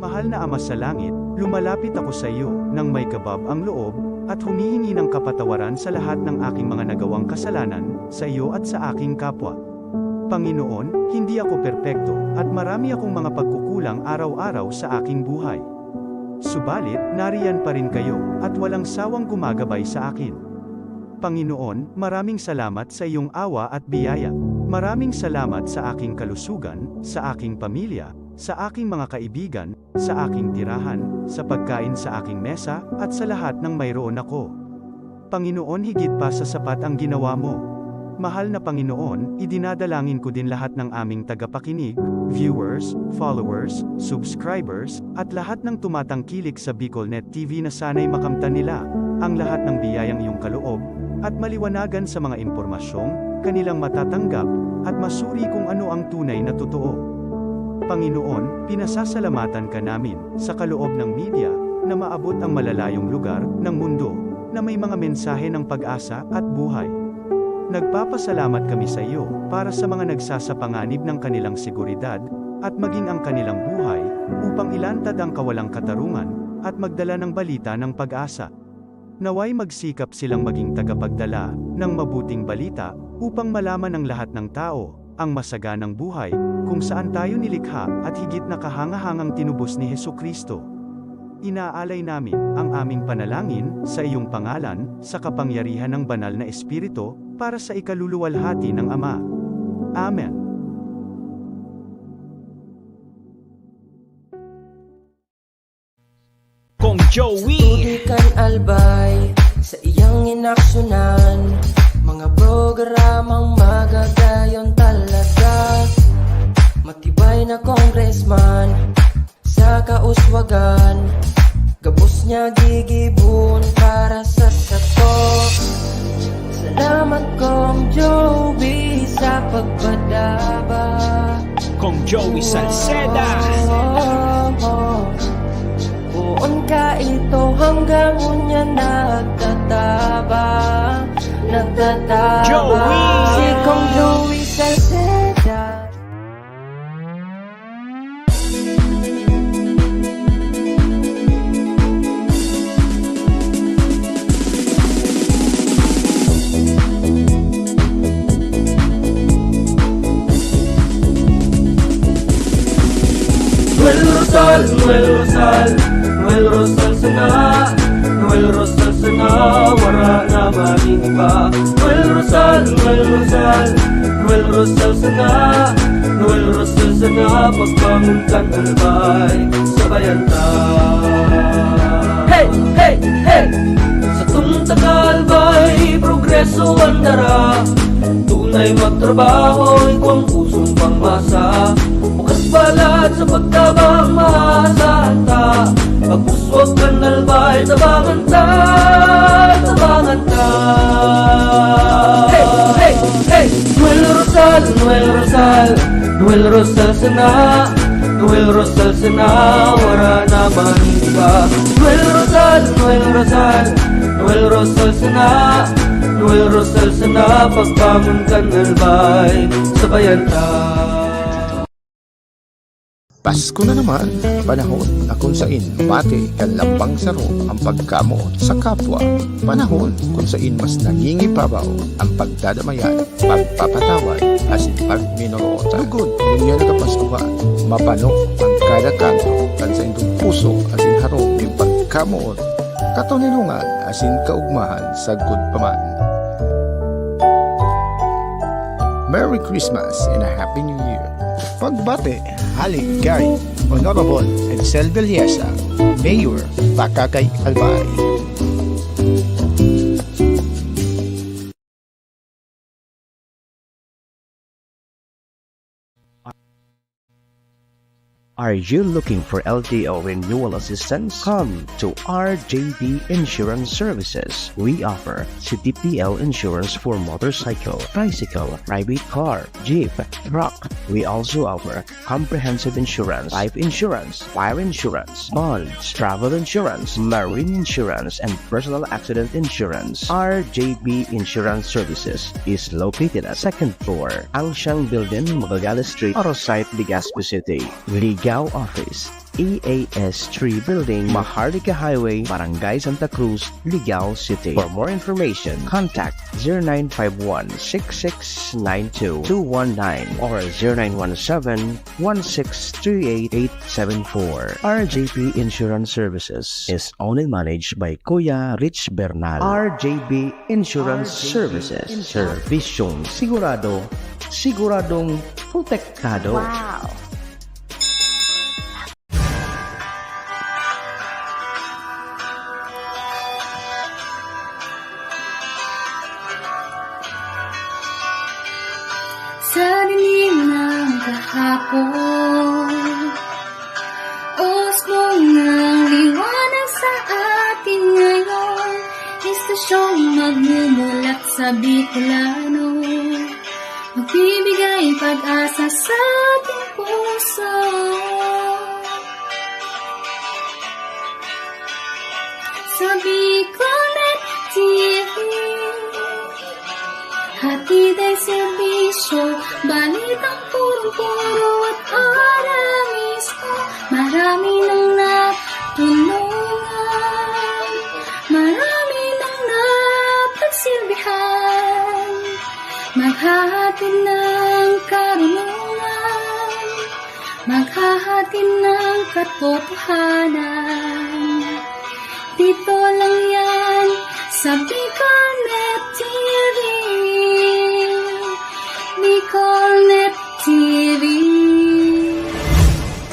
Mahal na Ama sa langit, lumalapit ako sa iyo, nang may kabab ang loob, at humihingi ng kapatawaran sa lahat ng aking mga nagawang kasalanan, sa iyo at sa aking kapwa. Panginoon, hindi ako perpekto, at marami akong mga pagkukulang araw-araw sa aking buhay. Subalit, nariyan pa rin kayo, at walang sawang gumagabay sa akin. Panginoon, maraming salamat sa iyong awa at biyaya. Maraming salamat sa aking kalusugan, sa aking pamilya, sa aking mga kaibigan, sa aking tirahan, sa pagkain sa aking mesa, at sa lahat ng mayroon ako. Panginoon, higit pa sa sapat ang ginawa mo. Mahal na Panginoon, idinadalangin ko din lahat ng aming tagapakinig, viewers, followers, subscribers, at lahat ng tumatangkilik sa BicolNet TV na sana'y makamtan nila ang lahat ng biyayang iyong kaloob, at maliwanagan sa mga impormasyong kanilang matatanggap, at masuri kung ano ang tunay na totoo. Panginoon, pinasasalamatan ka namin, sa kaloob ng media, na maabot ang malalayong lugar ng mundo, na may mga mensahe ng pag-asa at buhay. Nagpapasalamat kami sa iyo, para sa mga nagsasapanganib ng kanilang seguridad, at maging ang kanilang buhay, upang ilantad ang kawalang katarungan, at magdala ng balita ng pag-asa. Naway magsikap silang maging tagapagdala ng mabuting balita, upang malaman ng lahat ng tao ang masaganang buhay, kung saan tayo nilikha, at higit na kahangahangang tinubos ni Hesukristo. Inaalay namin ang aming panalangin sa iyong pangalan, sa kapangyarihan ng banal na Espiritu, para sa ikaluluwalhati ng Ama. Amen. Kong Joey Tudikan albay sa iyang inaksyonan, mga programang magagayon talaga. Matibay na congressman sa kauswagan, gabos niya gigibon para sa sato. Salamat Kong Joey sa pagpadaba. Kong Joey Salceda. Buon ka ito hanggang unya nagtataba Joey! Si Kong Joey Salceda. Noel Rosal, Noel Rosal, Noel Rosal sana, Noel Rosal sana, wala na maning iba. Noel Rosal, Noel Rosal, Noel Rosal sana, Noel Rosal sana, pagbangon kan albay, sabayan ta. Hey, hey, hey! Sa tunta kalbay, progreso ang dara, tunay magtrabaho, ikaw ang pusong pangmasa. Bukas balat sa pagtabang maasahan ta, pagpuswag kan albay, tabangan ta, tabangan ta. Hey, hey, hey! Noel Rosal, Noel Rosal, Noel Rosal sana, Noel Rosal sana, wala na maning iba. Noel Rosal, Noel Rosal, Noel Rosal sana, Noel Rosal sana, pagbangon kan albay, sabayan ta. Pasko na naman, panahon na kung sain bati kan lambang saro ang pagkamot sa kapwa. Panahon kung sain mas nangingibabaw ang pagdadamayan, pagpapatawad, asin pagminorotan. Lugod, niya nagapaskuhan, mapano ang kada kanto, kan sa indong puso, asin harong yung pagkamot, katunilungan, asin kaugmahan sa good paman. Merry Christmas and a Happy New Year. Pagbate, Halig Gary, Honorable Edsel Villesa, Mayor Bakakay Albay. Are you looking for LTO renewal assistance? Come to RJB Insurance Services. We offer CTPL insurance for motorcycle, tricycle, private car, jeep, truck. We also offer comprehensive insurance, life insurance, fire insurance, bonds, travel insurance, marine insurance, and personal accident insurance. RJB Insurance Services is located at 2nd floor, Angshang Building, Magallanes Street, Orosite, Legazpi City. Ligao Office EAS3 Building, Maharlika Highway, Barangay Santa Cruz, Ligao City. For more information, contact 0951-6692-219 or 0917-1638874. RJP Insurance Services is owned and managed by Kuya Rich Bernal. RJB Insurance Services. Servisyong sigurado, siguradong protektado. Wow! Sa dilim ng kahapon, usbong ng liwanag sa atin ngayon, istasyong magmumulat sa Bicolano, magbibigay pag-asa sa ating puso. Sa Bicolnet TV, hatid ay serbisyo, balitang puro-puro at parang mismo. Marami nang natulungan, marami nang napagsilbihan, maghahatid ng karunungan, maghahatid ng katotohanan. Dito lang yan sa Bicolnet TV. Bicolnet TV.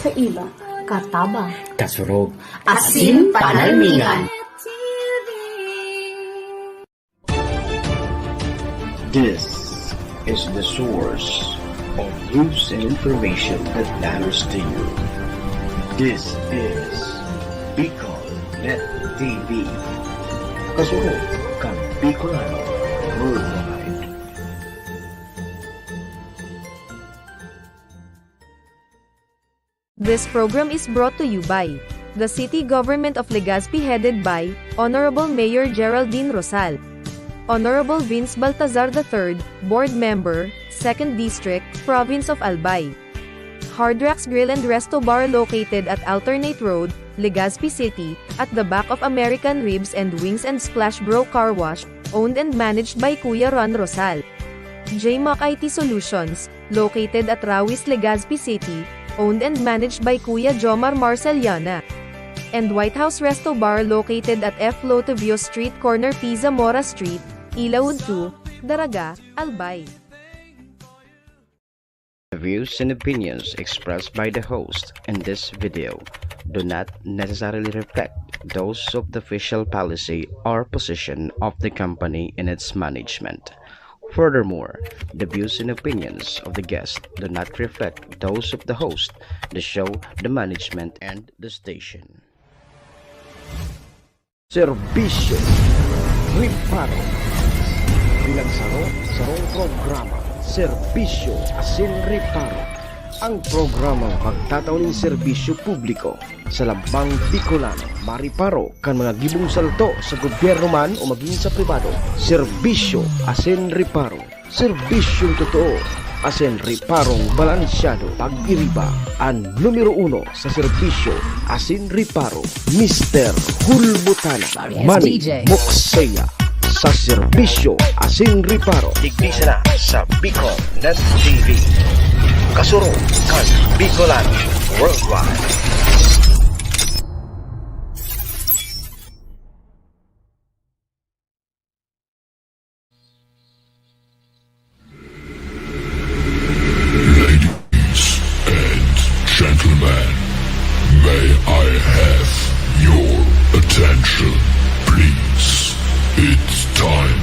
Kaiba, katabang, Kasurog. asin panalmingan. This is the source of news and information that matters to you. This is Bicolnet TV. Kasunod kang Bicolano Worldwide. This program is brought to you by the City Government of Legazpi, headed by Honorable Mayor Geraldine Rosal, Honorable Vince Baltazar III, Board Member, 2nd District, Province of Albay. Hardrax Grill and Resto Bar located at Alternate Road, Legazpi City, at the back of American Ribs and Wings and Splash Bro Car Wash, owned and managed by Kuya Ron Rosal. JMAC IT Solutions, located at Rawis, Legazpi City, owned and managed by Kuya Jomar Marceliana. And White House Resto Bar located at F. Lotavio Street corner Pisa Mora Street, Ilaud 2, Daraga, Albay. The views and opinions expressed by the host in this video do not necessarily reflect those of the official policy or position of the company and its management. Furthermore, the views and opinions of the guest do not reflect those of the host, the show, the management, and the station. Serbisyo Riparo Pinagsaro-sarong programa Serbisyo Asin Riparo, ang programang magtatauning serbisyo publiko sa Lambang Bicolano, Mariparo kan mga gibong salto sa gobyerno man o maging sa pribado. Serbisyo Asin Riparo, serbisyong totoo, Asin Riparong balansyado. Pag-iriba ang numero 1 sa serbisyo Asin Riparo, Mr. Hulbutana Manny Moksea sa serbisyo Asin Riparo. Tigdisa na sa Bicolnet TV. Kasuro kan Bicolano Worldwide. Gentlemen, may I have your attention, please? It's time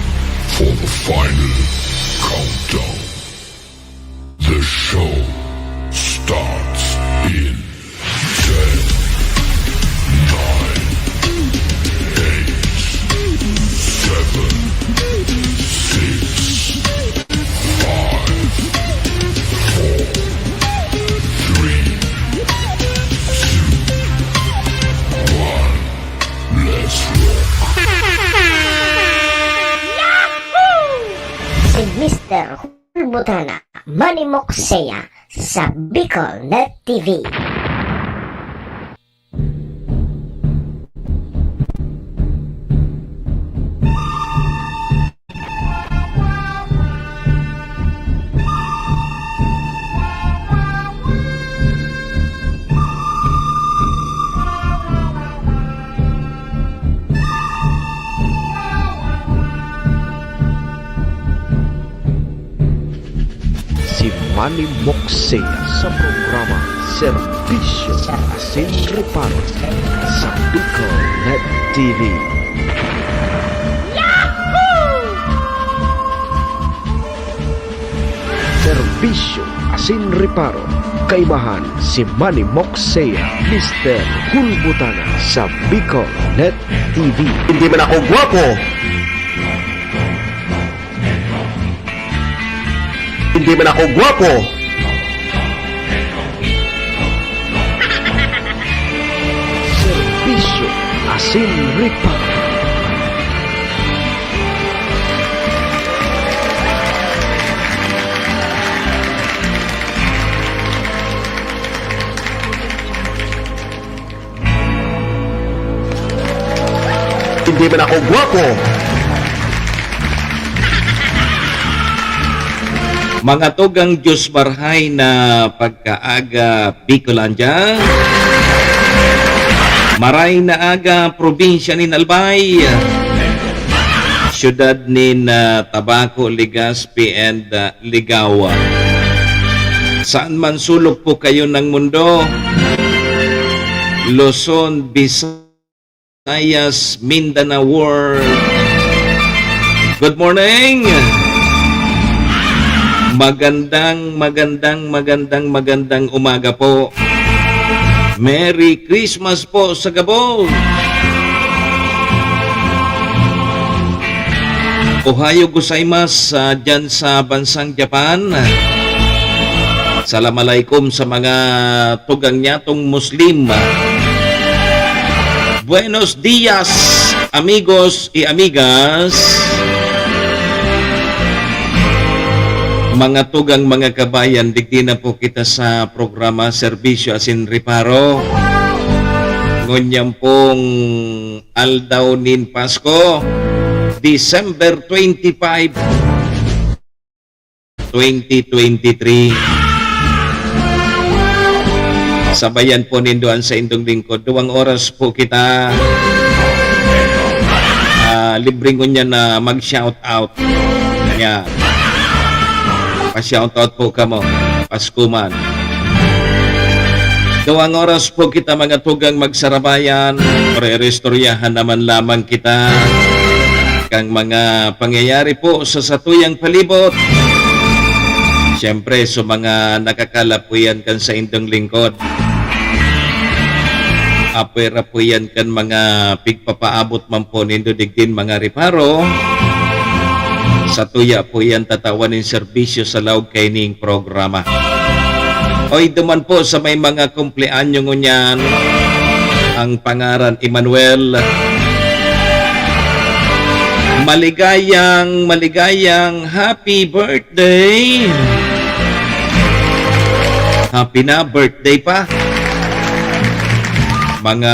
for the final countdown. The show starts in 10, 9, 8, 7, 6, 5, 4, 3, 2, 1. Let's rock. Si Mr. Hulbutana Manny Moksea sa Bicolnet TV. si Manny Moxea sa programa Serbisyo Asin Reparo sa Bicol Net TV. Serbisyo Asin Reparo, kaibahan si Manny Moxea, Mr. Hulbutana sa Bicol Net TV. Hindi man ako gwapo, hindi man ako gwapo, Serbisyo Asin Reparo. Hindi man ako gwapo. Mga tugang Diyos Barhay na pagkaaga Bicolandia, maray na aga probinsya ni Albay, syudad ni Tabaco, Legazpi and Ligawa. Saan man sulok po kayo ng mundo, Luzon, Visayas, Mindanao World, good morning! Magandang umaga po. Merry Christmas po sa Gabon. Ohayo gozaimasu dyan sa bansang Japan. Assalamualaikum sa mga tugang nyatong Muslim. Buenos dias, amigos y amigas. Mga tugang mga kabayan, digdi na po kita sa programa Serbisyo Asin Reparo. Ngunyam pong aldaw nin Pasko, December 25, 2023. Sabayan po nindoan sa indong lingkod. 2 oras po kita libreng ngunya na mag-shout out. Yan. Pa-shoutout po kamo, Pasko man. 2 oras po kita mga tugang magsarabayan, re-restoryahan naman lamang kita kang mga pangyayari po sa satuyang palibot. Siyempre, so mga nakakalapuyan kan sa indong lingkod. Apera po yan kan mga pigpapaabot man po nindo digdin mga reparo. Sa tuya po yan tatawanin serbisyo sa laog kay ning programa. Oy, duman po sa may mga kumpleanyo ngunyan, ang pangaran Emmanuel. Maligayang happy birthday. Happy na birthday pa. Mga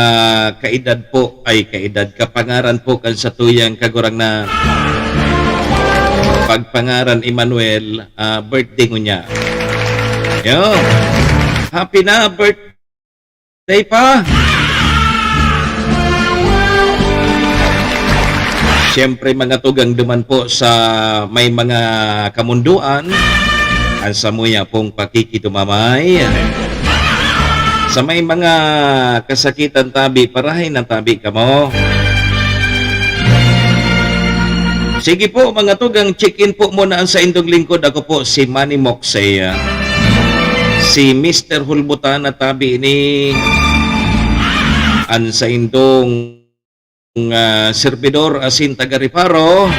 kaedad po, kapangaran po kan sa tuyang kagurang na pagpangaran Emmanuel, birthday ko niya. Yo, happy na birthday pa. Siyempre mga tugang duman po sa may mga kamunduan, ang samuya pong pakikitumamay. Sa may mga kasakitan tabi, parahin ng tabi ka mo. Sige po mga tugang, check-in po muna ang sa indong lingkod. Ako po si Manny Moxea. Si Mr. Hulbutana tabi ini ang sa indong servidor asin taga-reparo.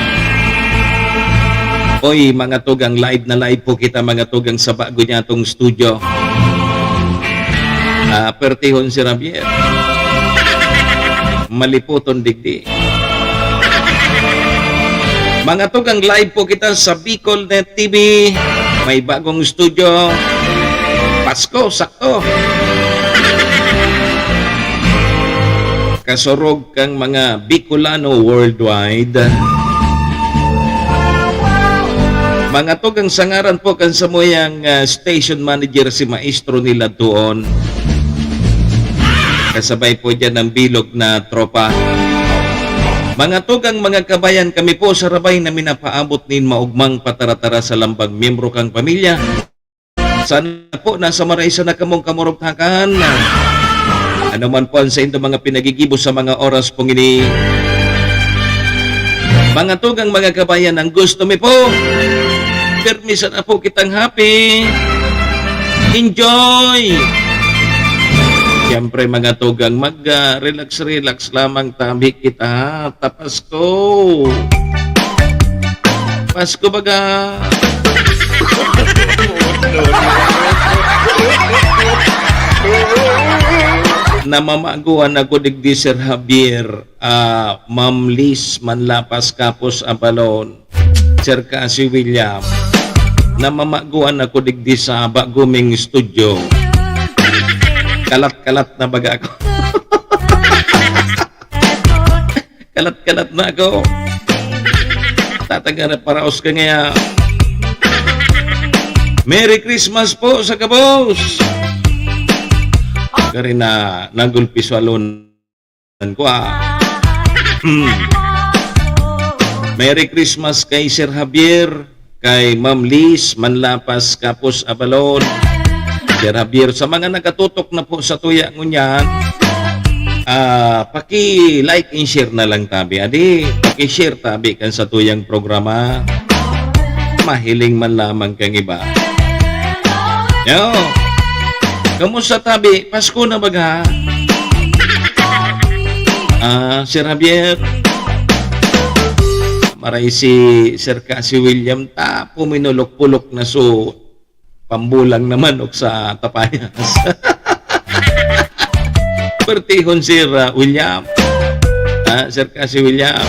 Oy mga tugang, live na live po kita mga tugang sa bago niya itong studio. Pertihon si Javier. Maliputon digdi. Mga tugang, live po kita sa Bicol Net TV. May bagong studio. Pasko, sakto. Kasurog kang mga Bicolano worldwide. Mga tugang, sangaran po kan sa moyang station manager si Maestro nila doon. Kasabay po dyan ng bilog na tropa. Mga tugang mga kabayan, kami po sa rabay na minapaabot nin maugmang pataratara sa lambang miyembro kang pamilya Sana po nasa maraysa na kamong kamurugtakan. Ano man po ang sa inyong mga pinagigibo sa mga oras pong ini. Mga tugang mga kabayan, ang gusto mi po. Permisa na po kitang happy. Enjoy! Siyempre mga tugang, mag-relax-relax lamang tabi kita. Tapas ko. Pasko baga. Namamaguan ako digdi Sir Javier, Ma'am Liz Manlapas Kapos Abalon, Sir Cassie William. Namamaguan ako digdi sa Baguming Studio. Kalat-kalat na baga ako. Kalat-kalat na ako. Tataga para ka ngaya. Merry Christmas po sa kabos. Kari na nagulpiswalon ko Merry Christmas kay Sir Javier, kay Ma'am Liz Manlapas Kapos Abalon, Sir Javier, sa mga nakatutok na po sa tuya ngunyan, paki-like and share na lang tabi. Adi, paki-share tabi kan sa tuyang programa. Mahiling man lamang kang iba. Yo, kamusta tabi? Pasko na baga? Sir Javier, maray si Sir Cassie William ta puminulok-pulok na so pambulang naman ok sa tapayas. Pertihon Sir William, Sir Cassie William,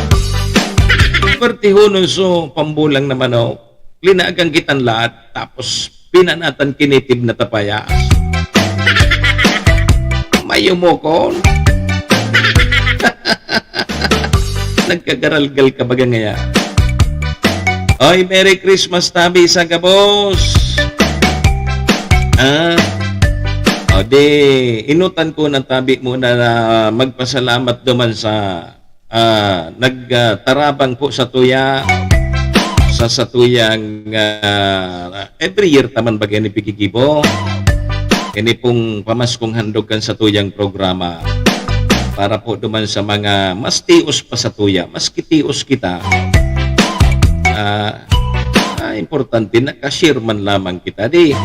pertihon so pambulang naman o linagang kitan lahat tapos pinanatan kinitib na tapayas. Mayumokon. Nagkagaral-gal ka baga ngaya. Oy, Merry Christmas tabi sa gabos. O di, inutan ko ng tabi muna na magpasalamat duman sa nagtarabang po sa tuya. Sa tuyang every year taman baga ni Pikikibo. Kini pong pamaskong handog kan sa tuyang programa. Para po duman sa mga mas tios pa sa tuya, mas kitios kita. Importante na ka-share man lamang kita di.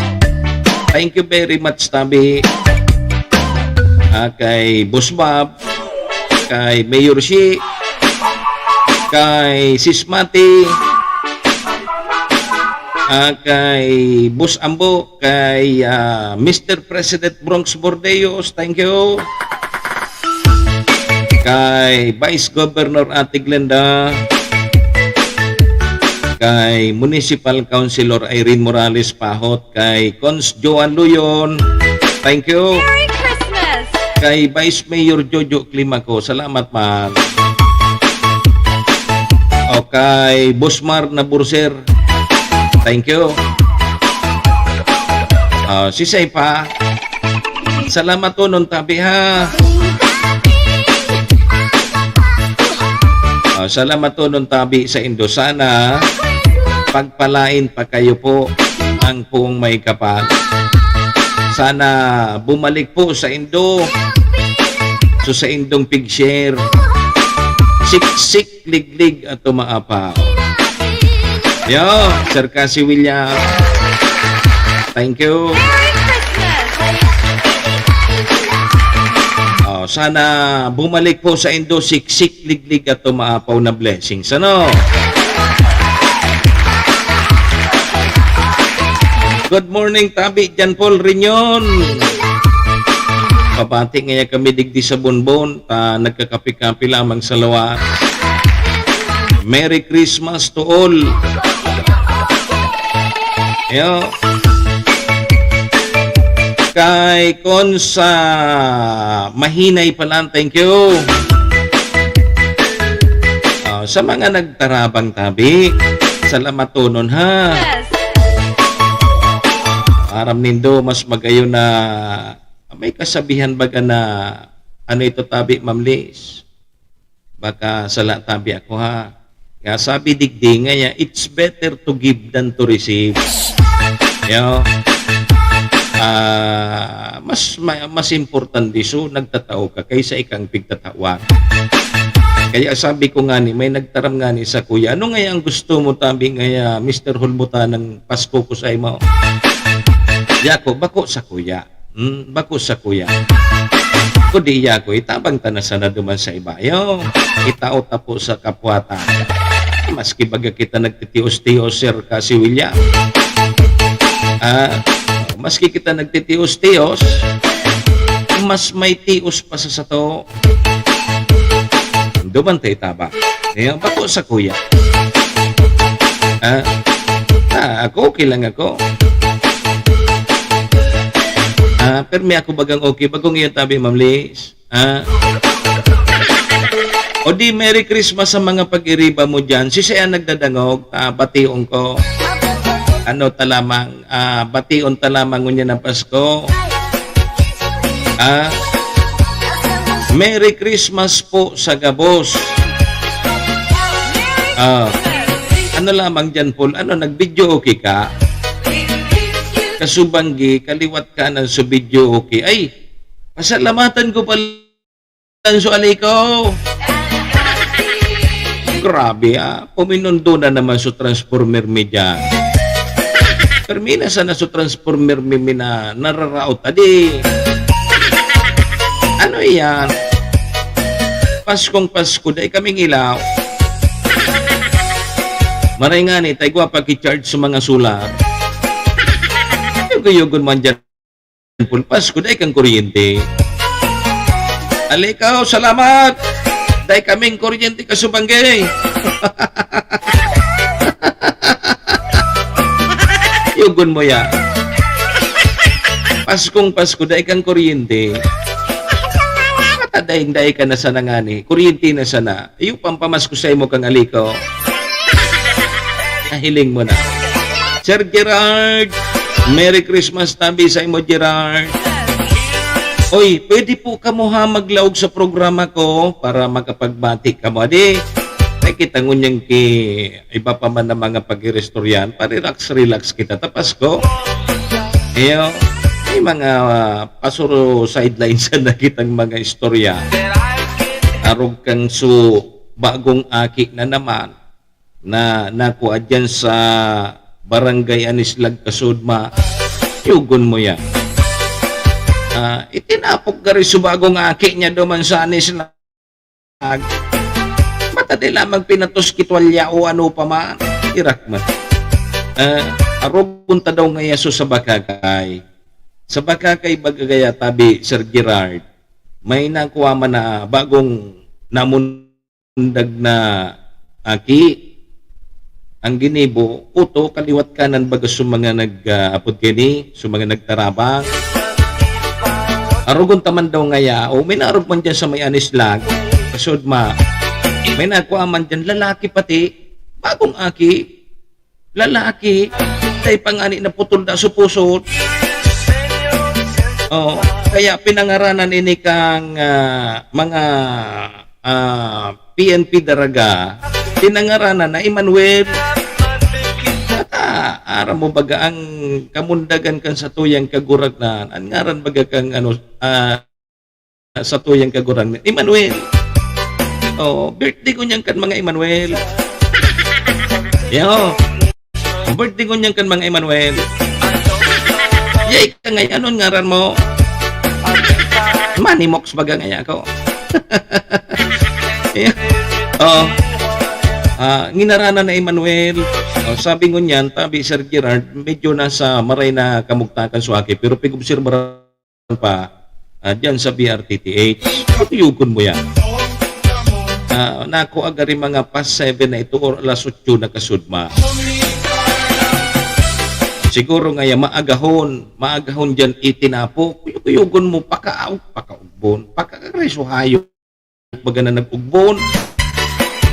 Thank you very much tabi. Kay Boss Bob, kay Mayor Shi, kay Sis Mati, kay Boss Ambo, kay Mr. President Bronx Bordeos, thank you. Kay Vice Governor Ate Glenda, kay Municipal Councilor Irene Morales Pahot, kay Cons Joan Luyon, thank you. Merry Christmas! Kay Vice Mayor Jojo Climaco, salamat man. O kay Bosmar Naburser, thank you. Si Saipa, salamat to nun tabi ha. Salamat to nun tabi sa Indo. Sana pagpalain pa kayo po ang pong may kapal. Sana bumalik po sa Indo. So sa Indong pig-share. Sik-sik, lig-lig at tumaapaw. Yo, Sir Cassie William. Thank you. Sana bumalik po sa Indo, siksik, liglig at tumaapaw na blessings. Ano? Good morning, tabi, Jan Paul Rinyon. Pabati ngayon kami digdi sa bonbon, nagkakapi-kapi lamang sa lawa. Merry Christmas to all. Yo. Kay Konsa Mahinay Palan, thank you. Sa mga nagtarabang tabi, salamat tonon ha. Aram nindo mas magayo na may kasabihan baga na ano ito tabi, Ma'am Liz. Baka sala tabi ako ha. Kaya sabi digdi nga ya, it's better to give than to receive. Yo. mas importante so nagtatao ka kaysa ikang pigtatawag. Kaya sabi ko nga ni, may nagtaram nga ni sa kuya, ano nga ang gusto mo tabi nga Mr. Hulmuta ng Pasko ko sa imo? Yako, bako sa kuya. Bako sa kuya. Kudi yako, itabang tanasa na duman sa iba. Yo, itao tapo sa kapwata. Maski baga kita nagtitios-tios, sir, kasi William. Maski kita nagtitios-tios, mas may tios pa sa sato. Duman tayo taba. Ngayon, bako sa kuya. Ako, okay lang ako. Pero may ako bagang okay. Bagong iyon tabi, Ma'am Liz. O di, Merry Christmas sa mga pag-iriba mo dyan. Si siya nagdadangog, bation ko. Ano talamang, bation talamang ngunya ng Pasko. Merry Christmas po sa Gabos. Ano lamang dyan, Paul? Ano, nag-video okay ka? Kasubanggi, kaliwat ka ng sa video okay. Ay, pasalamatan ko pala so aliko. Grabe puminundo na naman sa transformer me dyan. Permina sana sa transformer me na nararaot. Adi, ano yan? Paskong Pasko, dahil kaming ilaw. Maray nga ni, tayo pa ki-charge sa mga solar. Yung man dyan, Pasko, dahil kang kuryente. Alikaw, salamat! Dahil kaming kuryente kasubanggay. Yugon mo ya. Paskong Pasko, dahil kang kuryente. Daing-daing ka na sana nga ni. Kuryente na sana. Yung pampamasko sa imo kang aliko. Nahiling mo na. Sir Gerard, Merry Christmas tabi sa imo, Gerard. Oy, pwede po ka mo maglaog sa programa ko para makapagbati ka mo. Adi, ay kita ngunyang ki iba pa man na mga pag-restoryan. Pa-relax kita. Tapas ko. Iyo. May mga pasuro sidelines na kitang mga istorya. Arog kang so bagong aki na naman na nakuha dyan sa Barangay Anislag, Kasudma. Yugon mo yan. Itinapok ka rin sa bagong aki niya duman sa Anislag. Matadi lamang pinatos kitwalya o ano pa man. Irak man. Arog punta daw nga yaso sa Bakakay. Sa Bakakay bagagaya tabi, Sir Gerard, may nakuha man na bagong namundag na aki. Ang ginibo, puto, kaliwat kanan baga sa mga nag-apod kini, sa mga nagtarabang. Arugon taman daw ngaya, o may naarog man dyan sa may Anislag, Kasudma. May nakuha man dyan, lalaki pati, bagong aki, lalaki, tay pangani na putol da sa pusot. Kaya pinangaranan ini kang mga PNP daraga, pinangaranan na Emmanuel. Ara mo baga ang kamundagan kan sa tuyang kaguragnan, ang ngaran baga kang sa tuyang kaguragnan, Emmanuel. Birthday ko niyan kan mga Emmanuel. Yo, birthday ko niyan kan mga Emmanuel. Yay ka ngayon, anong ngaran mo? Manimox baga ngayon ako. Nginaranan na Emmanuel. Sabi ko niyan, tabi Sir Gerard, medyo nasa maray na kamugtakan suwaki, pero pig-obserbaran pa dyan sa BRTTH. Patuyugon mo yan. Nako agari mga past 7 na ito or alas 8 na Kasudma. Siguro nga maagahon dyan itinapo, kuyugon mo, pakaugbon, pakakaresuhayo, baga na nag-ugbon,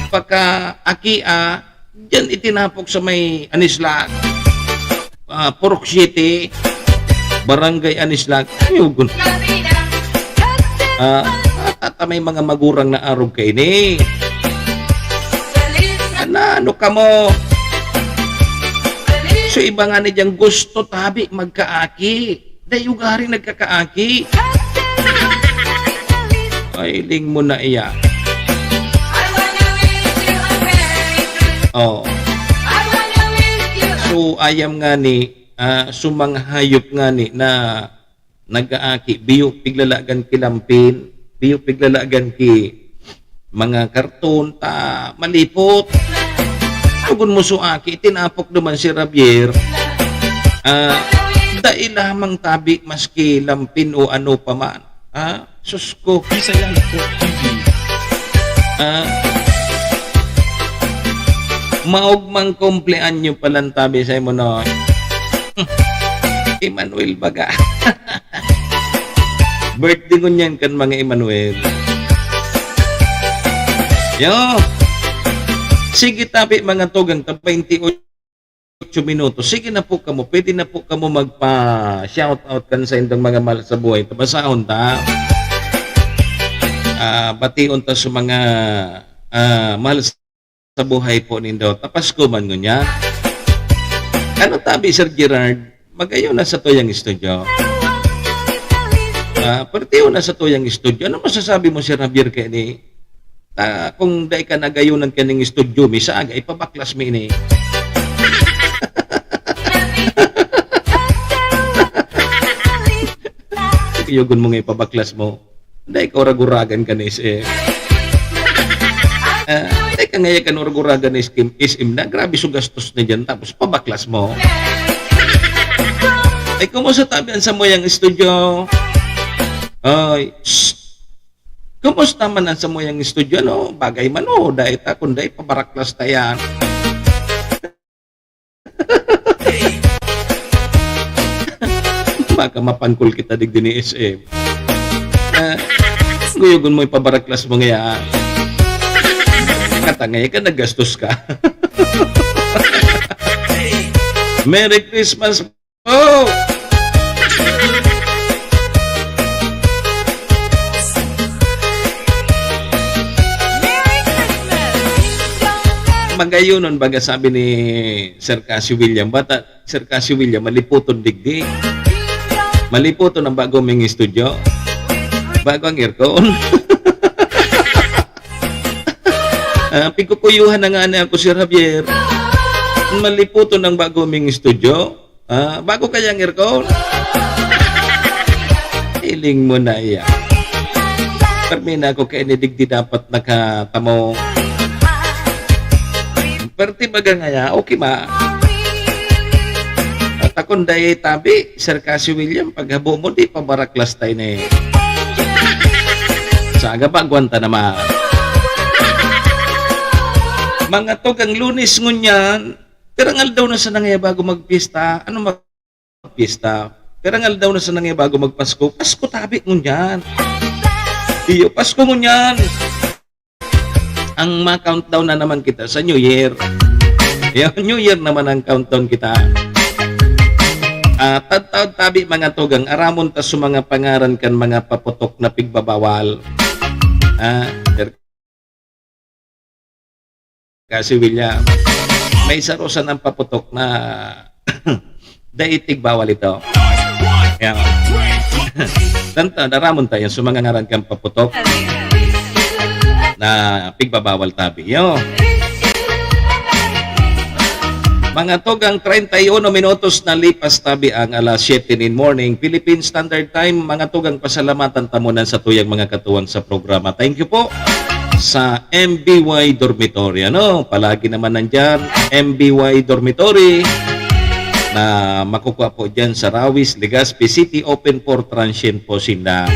paka-akia, dyan itinapok sa may Anislag, Purok City, Barangay Anislag, kuyugon. At may mga magurang na arog kayo ni. Ano ka mo? So iba nga ni diyang gusto tabi magkaaki. Dayo gari nagkakaaki. Ay, ling mo na iya. Oh. So, ayam nga ni, sumang hayop nga ni na nag-aaki, biyo piglalagan kilampin, biyo piglalagan ki mga karton, ta malipot. Tugon mo suaki, tinapok naman si Javier. Dahil lamang tabi maski lampin o ano pa man. Sus ko. Bisaya Liko TV. Maugmang kumpleanyo palang tabi sa mo no. Emmanuel baga. Birthday ko niyan kan mga Emmanuel. Yo. Sige tabi mga tugang ta 28 minutos. Sige na po kamo. Pwede na po kamo magpa-shout out kan sa indang mga mahal sa buhay. Tabasahon ta. Bation ta sa mga mahal sa buhay po nindo. Tapas ko man ngunya. Ano tabi Sir Gerard? Magayon na sa tuyang studio. Partiyo na sa tuyang studio. Ano masasabi mo Sir Javier kay ni? Kung dahil ka nagayunan ka ng studio, misaga, ipabaklas mo ini. Yugon mo nga ipabaklas mo. Dahil ka oraguragan ka na SM. Dahil ka ngayon ka oraguragan na SM na, grabe so gastos na dyan, tapos pabaklas mo. Ay, kumusta tabihan sa mo yung studio? Ay, kumusta man ang sa mo yung studio, no? Bagay man, no? Dahil ta, kung dahil pabaraklas tayan. Baka mapangkul kita dig din ni SM. Guyugon mo ipabaraklas mo ngayon. Katangay ka, naggastos ka. Merry Christmas po! Magayunon baga sabi ni Sir Casio William. Bata, Sir Casio William, maliputon digdi. Maliputon ang bago ming studio. Bago ang aircon. Pigkukuyuhan na nga na ako Sir Javier. Maliputon ang bago ming studio. Bago kayang aircon. Iling mo na iya. Permina ako kaya nidigdi dapat nakatamo. Perti baga nga okay ma. At akong dahi tabi, Sir Casio William, paghabo mo, di pa baraklas tayo na eh. Saga pa, gwanta naman. Mga togang Lunes ngunyan, pirangal daw na sa nangya bago magpista. Ano magpista? Pirangal daw na sa nangya bago magpasko. Pasko tabi ngunyan. Iyo, Pasko ngunyan. Ang ma-countdown na naman kita sa New Year. Yung New Year naman ang countdown kita. Tataw tabi mga tugang, aramon ta sa mga pangaran kan mga paputok na pigbabawal. Kasi William, may sarosan ng paputok na daitig bawal ito. Yan. Tanta, naramon tayo sa mga ngaran kan paputok na pigbabawal tabi. Yo. Mga togang 31 minutos na lipas tabi ang alas 7 in morning Philippine Standard Time. Mga togang pasalamatan tamunan sa tuyang mga katuwang sa programa. Thank you po sa MBY Dormitory. Ano? Palagi naman nandyan MBY Dormitory na makukuha po dyan sa Rawis, Legazpi City. Open for transient po sila.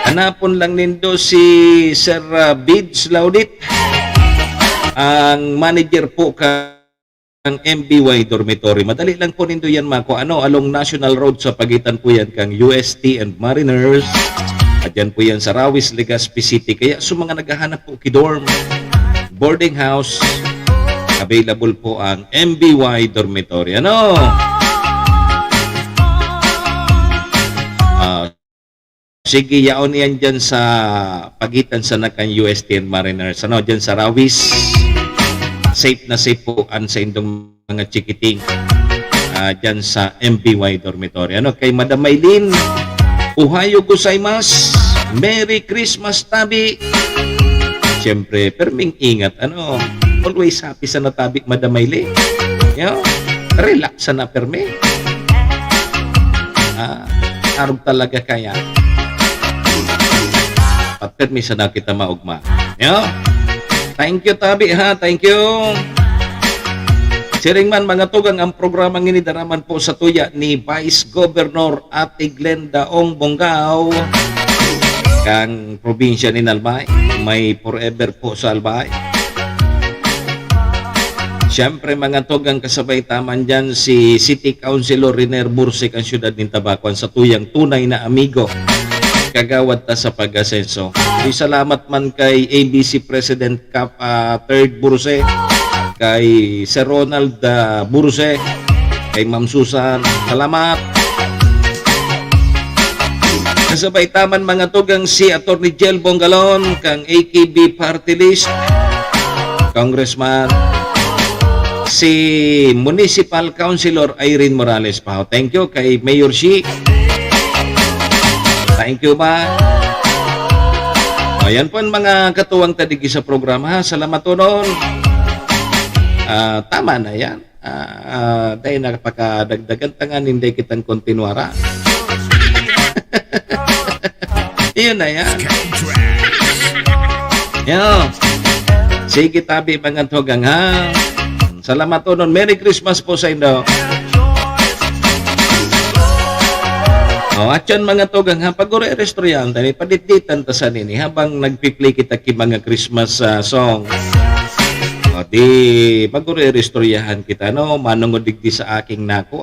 Hanapon lang nindo si Sir Bids Laudit, ang manager po ng MBY Dormitory. Madali lang po nindo yan mako. Along National Road sa pagitan po yan kang UST and Mariners. At yan po yan sa Rawis, Legazpi City. Kaya sa mga naghahanap po kidorm, boarding house, available po ang MBY Dormitory. Sige, yaon yan dyan sa pagitan sa nakang UST and Mariners. Dyan sa Rawis. Safe na safe po ang sa indong mga chikiting. dyan sa MBY Dormitory. Ano, kay Madam Maylin, Ohayo gozaimasu. Merry Christmas, Tabi. Siyempre, perming ingat. Ano, always happy sa natabi, Madam Maylin. Relax na permi. Arog talaga kaya. Permi sana kita maugma. Thank you, Tabi, ha. Thank you. Siring man mga tugang ang programang ini daraman po sa tuya ni Vice Governor Ate Glenda Ong Bonggao kang probinsya ni Albay. May forever po sa Albay. Siyempre mga tugang kasabay taman dyan si City Councilor Riner Bursik ang siyudad ng Tabacuan sa tuyang tunay na amigo. Kagawad ta sa pag-asenso. Salamat man kay ABC President Cap 3rd Burse, kay Sir Ronald Burse, kay Ma'am Susan, salamat. Kasabay taman mga tugang si Atty. Jel Bongalon, kang AKB Party List, Congressman, si Municipal Councilor Irene Morales pa. Thank you kay Mayor Shi. Thank you ba? Ayan po ang mga katuwang tadigi sa programa. Salamat po noon. Tama na yan. Dahil napakadagdagan tangan, hindi kitang kontinuara. Iyon na yan. Sige Tabi mga tugang ha. Salamat po noon. Merry Christmas po sa inyo. At yan mga tugang ha, pag-ure-restro yan, dahil paditditan ta sa nini habang nagpi-play kita ki mga Christmas song. Di pag-ure-restoryahan kita, no? Manungod digdi sa aking nako,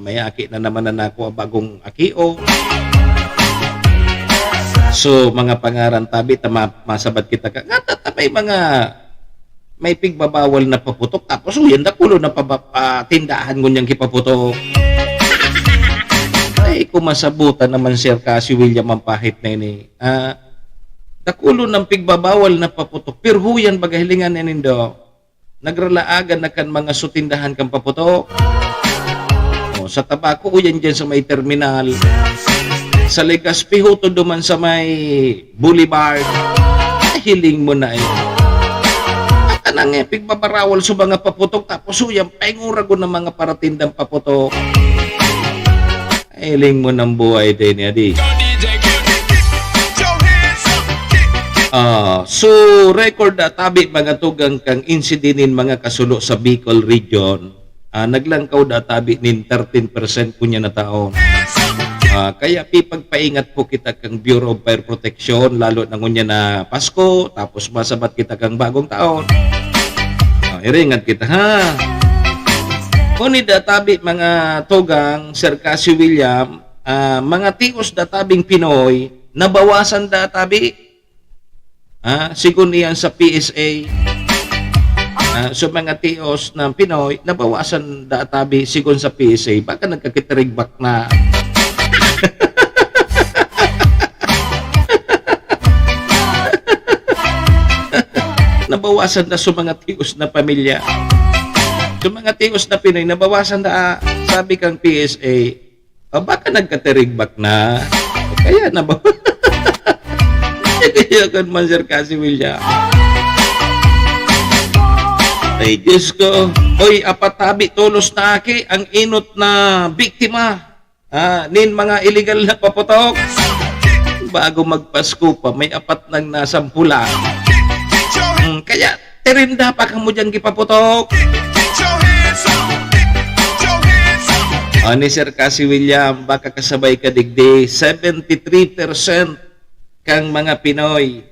may aki na naman na nako bagong akio. So, mga pangaran Tabi, masabat kita ka, may pigbabawal na paputok, tapos yan dakulo na tindahan ngunyang kipaputok. Ay, kumasabutan naman Sir Cassie William ang pahit na ini. Dakulo ng pigbabawal na paputok. Pirhuyan bagahilingan na nindo. Nagralaagan na kan mga sutindahan kang paputok. Sa tabako, yan dyan sa may terminal. Sa Legazpi, huto duman sa may boulevard. Hiling mo na eh. At anang pigbabarawal sa mga paputok. Tapos uyang pengurago ng mga paratindang paputok. Hiling mo ng buhay din yadi. So record Tabi mga tugang kang insidinin mga kasulo sa Bicol region. Naglangkaw Tabi nin 13% kunya na taon. Kaya pagpaingat po kita kang Bureau of Fire Protection lalo na ngunya na Pasko tapos masabat kita kang bagong taon. Iringat kita ha. Kuni Tabi mga tugang Sir Cassie William, mga tios tabing Pinoy nabawasan Tabi. Sigun niyan sa PSA. So mga tios ng Pinoy nabawasan Tabi sigun sa PSA. Baka nagkakitirigbak na. Nabawasan na sa mga tios na pamilya. Yung mga tios na Pinoy, nabawasan na, sabi kang PSA, baka nagkatirigbak na. Kaya nabawasan. Kaya kan man Sir Cassie William. Ay, Diyos ko. Oy, Tabi, tulos na aki, ang inot na biktima. Nin mga illegal na paputok. Bago magpasko pa, may apat nang nasampula. Kaya, terinda pa kang mo dyan kipaputok. Ni Sir Cassie William, baka kasabay ka digdi, 73% kang mga Pinoy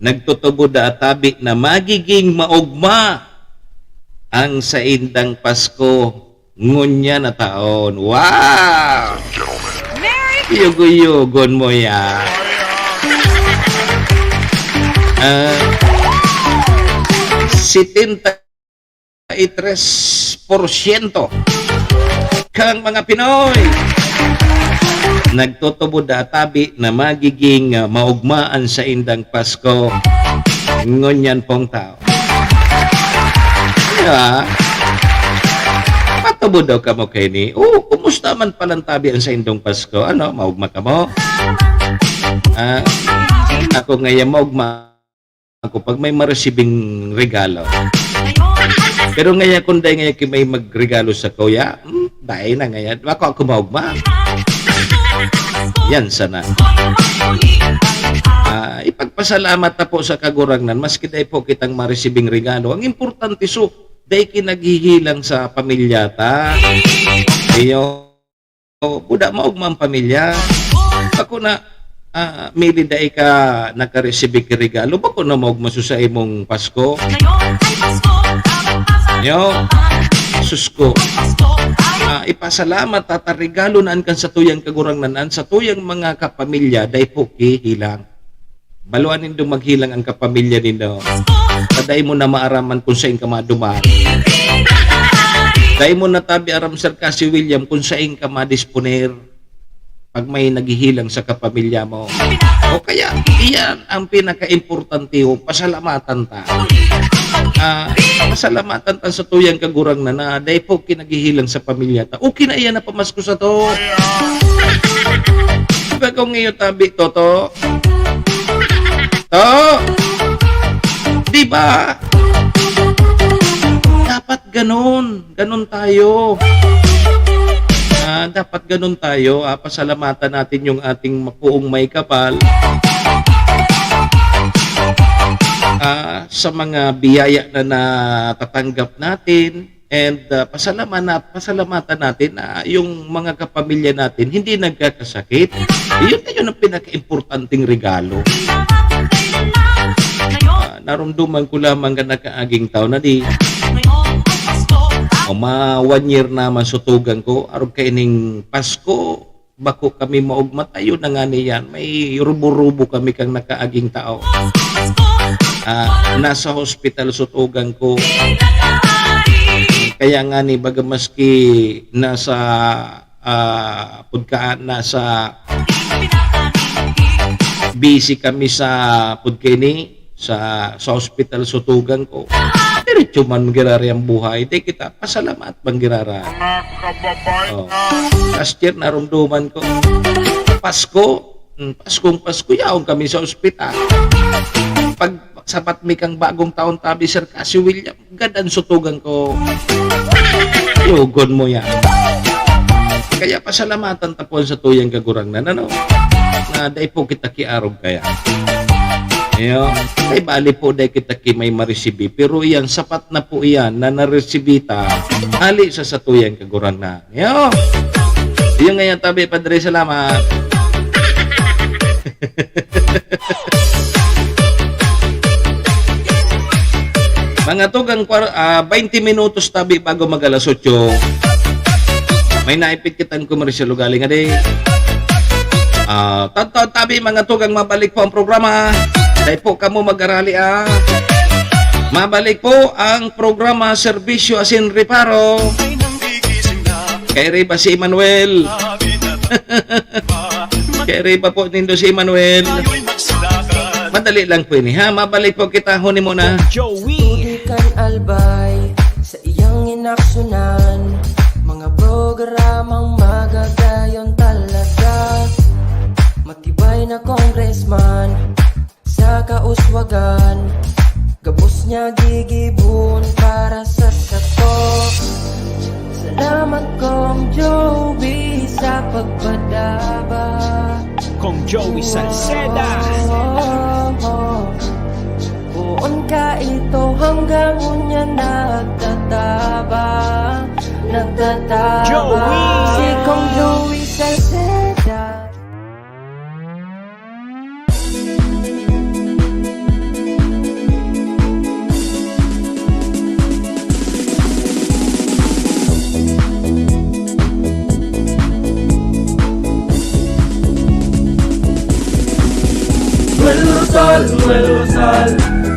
nagtutubo Tabi na magiging maugma ang sa indang Pasko ngunya na taon. Wow! Yugo-yugon mo yan. 73% kang mga Pinoy nagtutubo Tabi na magiging maugmaan sa indang Pasko ngunyan pong tao. Tabo daw ka mo kay ni. Oh, kumusta man palang tabi ang sa indong Pasko? Ano, maugma ka mo? Ako ngayon maugma ako pag may ma-receiving regalo. Pero ngayon kung dahil ngayon may magregalo sa kuya, dahil na ngayon. Ako maugma. Yan sana. Ipagpasalamat na po sa kagurangnan, maski dahil po kitang ma-receiving regalo. Ang importante so, dahil kinaghihilang sa pamilya ta. Iyo, buda maugmang pamilya. Ako na, mili dahil ka naka-receiving regalo, bako na maugma sa imong Pasko. Iyo, susko. Ipasalamat at regalo naan kan sa tuyang kagurangnan, sa tuyang mga kapamilya, dahil po kihilang. Baluan nindo maghilang ang kapamilya nindo. Kaday mo na maaraman kung saan ka madumaan. Day mo na tabi aram Sir Cassie William kung saan ka madisponer pag may naghihilang sa kapamilya mo. O kaya, iyan ang pinaka-importante o pasalamatan ta. Pasalamatan ta sa tuyang kagurang na day po kinagihilang sa pamilya ta. Okay na iyan na pamasko sa to. Diba kung ngayon tabi, Toto? Diba? Dapat ganun. Ganun tayo. Dapat ganun tayo. Pasalamatan natin yung ating mapuong may kapal. Sa mga biyaya na natatanggap natin. And pasalamatan natin na yung mga kapamilya natin hindi nagkakasakit. Yun ang pinaka-importanting regalo. Narumduman ko lamang ka nakaaging taon na di. Ma 1 year na masutugan ko. Arog kaining Pasko, bako kami maugma tayo na nga niyan. May rubo-rubo kami kang nakaaging tao. Nasa hospital sutugan ko. Kaya nga ni bagamaski nasa nasa busy kami sa pudkini sa hospital sutugan ko. Diretso man girari ang buhay. Di kita pasalamat bang girara. Last year narumduman ko. Pasko yaong kami sa ospital. Pag sapat mi kang bagong taon tabi Sir Cassie William, gadan sutugan ko. Yugon mo yan. Kaya pasalamatan tapon sa tuyang kagurang na dahil po kita kiarog kaya. Iyo, ay bali po dahil kita ki may maresibi. Pero iyan, sapat na po iyan na naresibita. Ali sa tuyang kagurang na. Iyo, yung ngayon tabi, Padre, salamat. Mga tugang 20 minutos tabi bago mag-alas 8. May naipit kitang komersyal galing ade. Tabi mga tugang mabalik po ang programa. Dahil po kamo mag-arali Mabalik po ang programa Serbisyo Asin Reparo. Kay Riba si Emmanuel. Kay Riba po nindo si Emmanuel. Madali lang po ini ha. Mabalik po kita huni muna. Joey kan albay sa iyang inaksyonan. Mga programang magagayon talaga. Matibay na congressman sa kauswagan. Gabos niya gigibon para sa sato. Salamat kong Joey sa pagpadaba. Kong Joey Salceda. Buon ka ito hanggang unya nagtataba. Joey! Si Kong Joey Salceda.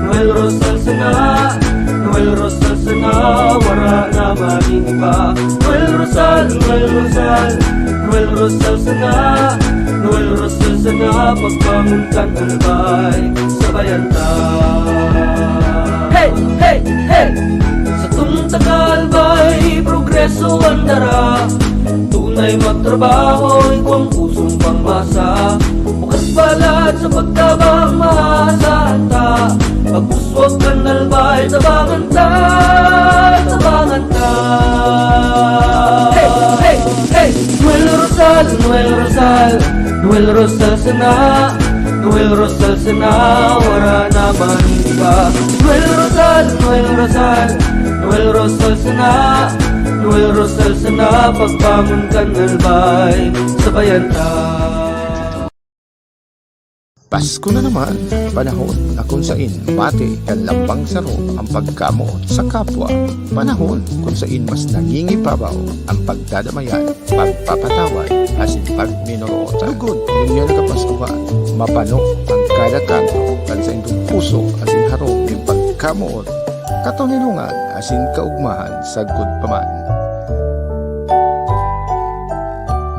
Noel Rosal sana, Noel Rosal sana, wala na maging iba. Noel Rosal sana, Noel Rosal sana, pagpamuntan albay, sabayan ta. Hey, hey, hey! Sa tunta ka albay, may progreso ang dara. Tunay magtrabaho, ikaw ang pusong pangmasa. Bukas palad sa pagtabang maasahan ta. Pagpuswag ka nalbay, tabangan ta, tabangan ta. Hey, hey, hey! Noel Rosal, Noel Rosal, Noel Rosal sana, Noel Rosal sana, wala naman iba. Noel Rosal, Noel Rosal, Noel Rosal sana, Noel Rosal sana, pagbangon ka nalbay, sabayan ta. Pasko na naman, panahon na kung saan bati kan lambang saro ang pagkamot sa kapwa. Panahon kung saan mas nangingibabaw ang pagdadamayan, pagpapatawad, asin pagminorotan. Lugod, ninyo nakapaskuhan, mapano ang kada kanto, kan sa indong puso, asin harong yung pagkamot, katonilungan, asin kaugmahan sa good paman.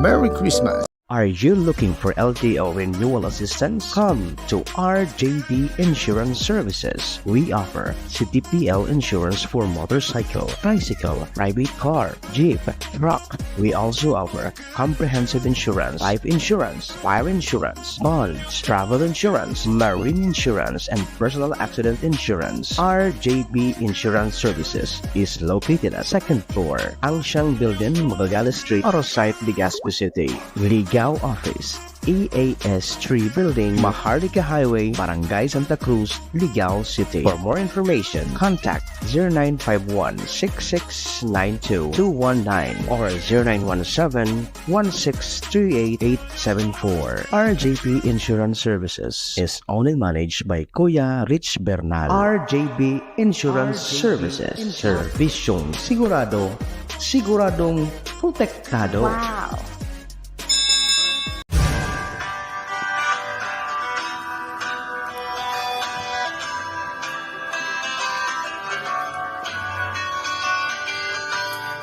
Merry Christmas! Are you looking for LTO renewal assistance? Come to RJB Insurance Services. We offer CTPL insurance for motorcycle, bicycle, private car, jeep, truck. We also offer comprehensive insurance, life insurance, fire insurance, bonds, travel insurance, marine insurance, and personal accident insurance. RJB Insurance Services is located at 2nd floor, Angshang Building, Magallanes Street, Orosite, Legazpi City. Ligao Office, EAS 3 Building, Maharlika Highway, Barangay Santa Cruz, Ligao City. For more information, contact 0951-6692-219 or 0917-1638874. RJB Insurance Services is owned and managed by Kuya Rich Bernal. RJB Insurance Services. Servisyong sigurado, siguradong protektado. Wow!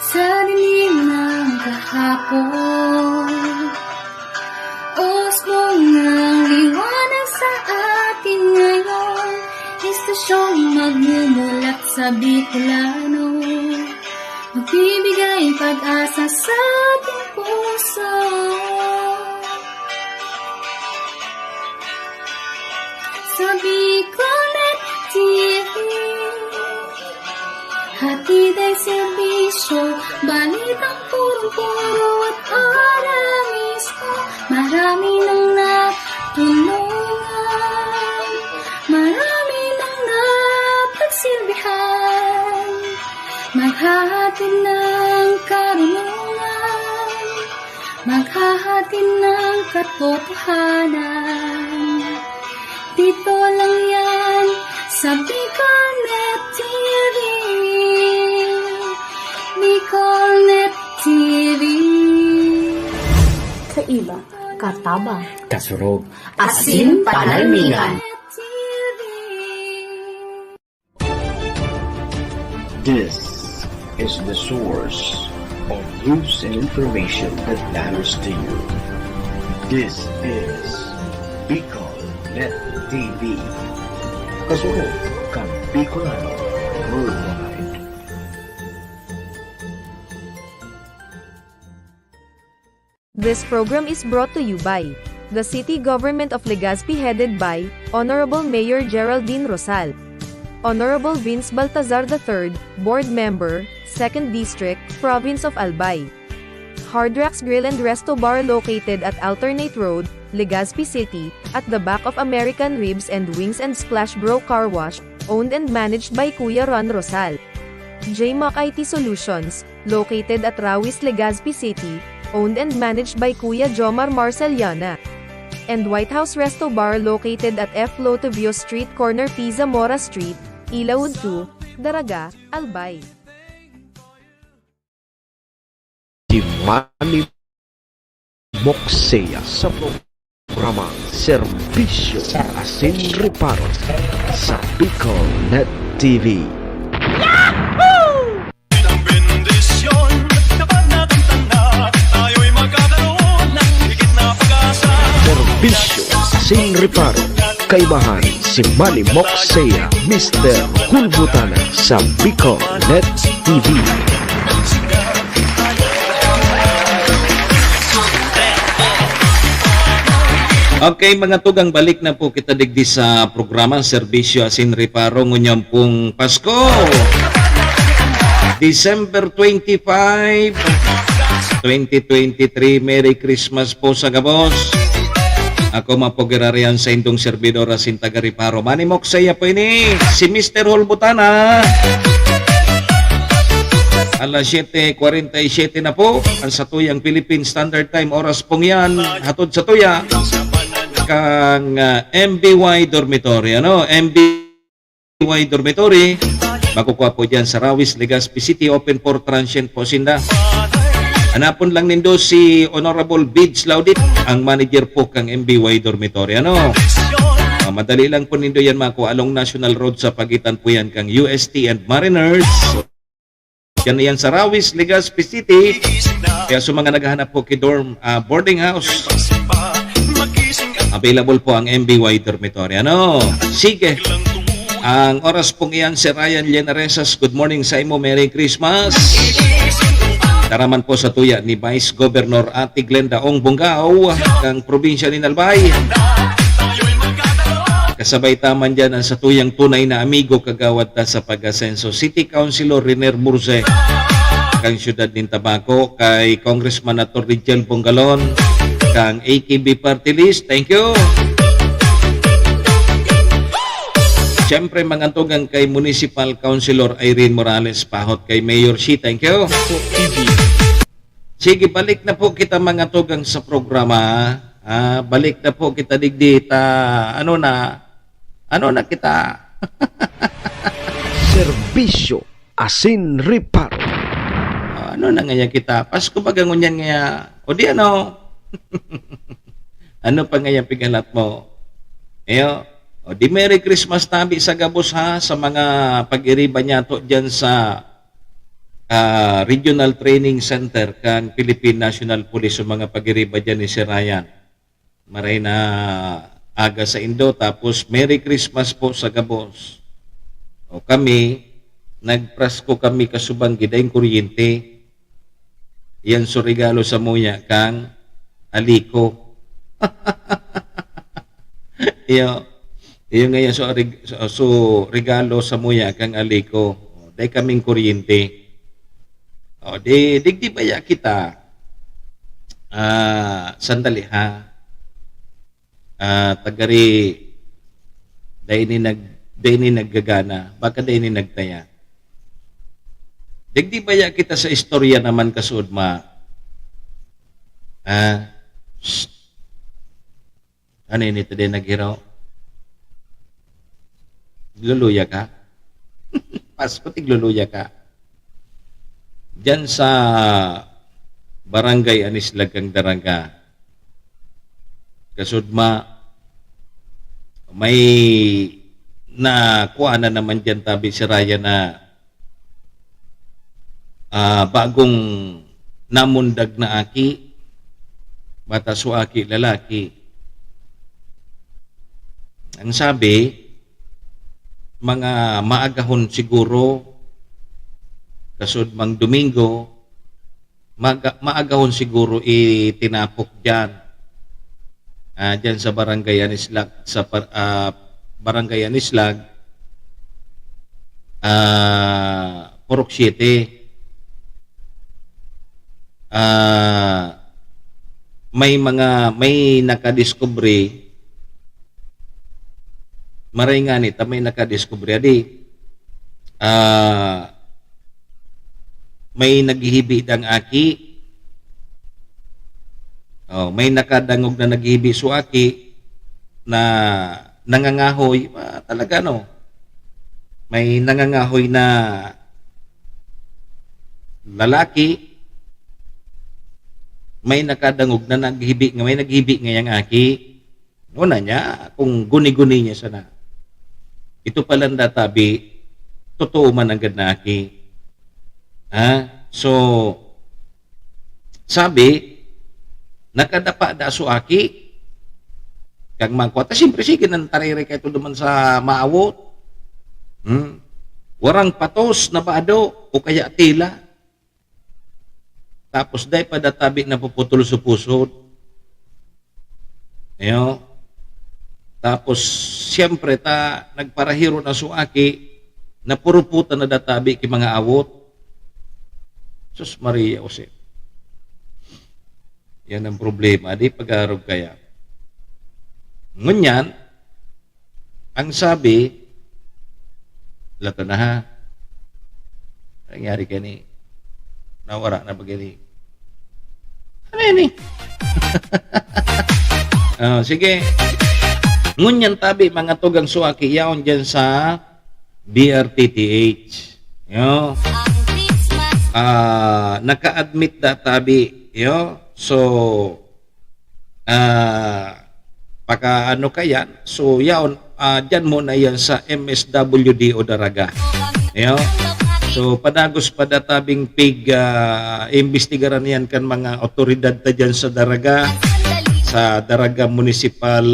Sa dilim ng kahapon, usbong ng liwanag sa atin ngayon. Istasyong magmumulat sa Bicolano, magbibigay pag-asa sa ating puso. Sa Bicolnet TV, hatid ay serbisyo, balitang puro-puro at para mismo. Marami nang natulungan, marami nang napagsilbihan. Maghahatid ng karunungan, maghahatid ng katotohanan. Dito lang yan sa Bicolnet TV. Bicolnet TV. Kaiba, katabang, Kasurog. asin panalmigan. This is the source of news and information that matters to you. This is Bicolnet TV. Kasurog kang Bicolano worldwide. This program is brought to you by the City Government of Legazpi headed by Honorable Mayor Geraldine Rosal, Honorable Vince Baltazar III, Board Member, 2nd District, Province of Albay. Hard Rocks Grill and Resto Bar located at Alternate Road, Legazpi City, at the back of American Ribs and Wings and Splash Bro Car Wash, owned and managed by Kuya Ron Rosal. JMAC IT Solutions, located at Rawis, Legazpi City, owned and managed by Kuya Jomar Marceliana. And White House Resto Bar located at F. Lotavio Street Corner Pisa Mora Street, Ilaud 2, Daraga, Albay. Si Manny Moxea sa programang Serbisyo Asin Reparo sa Bicolnet TV. Serbisyo Asin Reparo, kaibahan si Manny Moxea, Mr. Hulbutana sa Bicolnet TV. Okay, mga tugang, balik na po kita digdi sa programa Serbisyo Asin Reparo ngunyong pong Pasko. December 25, 2023. Merry Christmas po sa gabos. Ako mapogirarian sa indong servidor asin taga Reparo. Manimok saya po ini si Mr. Holbutana. Alas 7:47 na po ang satuyang Philippine Standard Time. Oras pong yan hatod sa tuya kang MBY Dormitory. MBY Dormitory makukuha po dyan sa Rawis, Legazpi City. Open for transient po sinda. Hanapon lang nindo si Honorable Bids Laudit, ang manager po kang MBY Dormitory. Madali lang po nindo yan makuha along National Road sa pagitan po yan kang UST and Mariners. Yan sa Rawis, Legazpi City. Kaya sa mga naghahanap po kay dorm boarding house, available po ang MBY Dormitory. Sige. Ang oras pong iyan si Ryan Llenaresas. Good morning sa imo. Merry Christmas. Daraman po sa tuya ni Vice Governor Ate Glenda Ong Bungao kang probinsya ni Albay. Kasabay taman dyan ang sa tuyang tunay na amigo kagawad ta sa pag-asenso. City Councilor Riner Burse kang syudad ng Tabaco, kay Congressman Atty. Rigel Bongalon kang AKB Party List. Thank you. Siyempre mangantugang kay Municipal Councilor Irene Morales Pahot, kay Mayor Shi. Thank you. Sige, balik na po kita mangantugang sa programa. Balik na po kita digdita. Ano na kita? Serbisyo Asin Reparo. Ano na nga kita? Pasko ba gangunyan nga? O di ano? Ano pa nga pigalat mo? O di Merry Christmas tabi sa gabos ha, sa mga pag-iriba niya to dyan sa Regional Training Center kang Philippine National Police. O mga pag-iriba dyan ni si Ryan. Maray na aga sa Indo, tapos Merry Christmas po sa gabos. O kami, nagprasko kami kasubang gidayng kuryente. Yan so regalo sa muya kang aliko. Iyo ngayon so regalo sa muya kang aliko. Day kaming kuryente. O digdi ba ya kita? Sandali ha. Tagari dahil ni naggagana, baka dahil ni nagtaya. Digdi baya kita sa istorya naman kasud ma. Ano yun ito din naghiraw? Luluya ka? Pasko tigluluya ka. Diyan sa Barangay Anislag kang Daraga, kasudma, may nakuha na naman dyan tabi si Raya na bagong namundag na aki, bata so aki lalaki. Ang sabi, mga maagahon siguro, kasudmang Domingo, maagahon siguro itinapok dyan. Diyan sa Barangay Anislag, sa Barangay Anislag, Purok 7. May nakadiskubre, maray nga nita, may nakadiskubre, may naghihibid ang aki. May nakadangog na naghihibi suaki na nangangahoy, talaga may nangangahoy na lalaki, may nakadangog na naghihibi, may naghihibi ngayang aki. Una niya, kung guni-guni niya sana. Ito palang databi, totoo man ang ganaki. So, sabi, nakadapa da suaki kang mangkwata. Siyempre, sige, nantarere kayo ito naman sa maawot. Warang patos na baado o kaya tila. Tapos, dahi pa databi na puputol sa pusod. Tapos, siyempre, nagparahiro na suaki, na puro puta na databi ki mga awot. Sus Maria Jose. Yan ang problema, di pag-arog kaya. Ngunyan, ang sabi, lato na ha, nangyari ka ni, nawara na bagay ano yun eh? Sige. Ngunyan tabi, mga tugang suaki, yaon dyan sa BRTTH. Yo. Naka-admit na tabi. Yo. So, paka ano kayan, so yaon, dyan muna yan sa MSWD o Daraga. Yo. So, padagos padatabing imbestigaran yan kan mga otoridad ta dyan sa Daraga, sa Daraga Municipal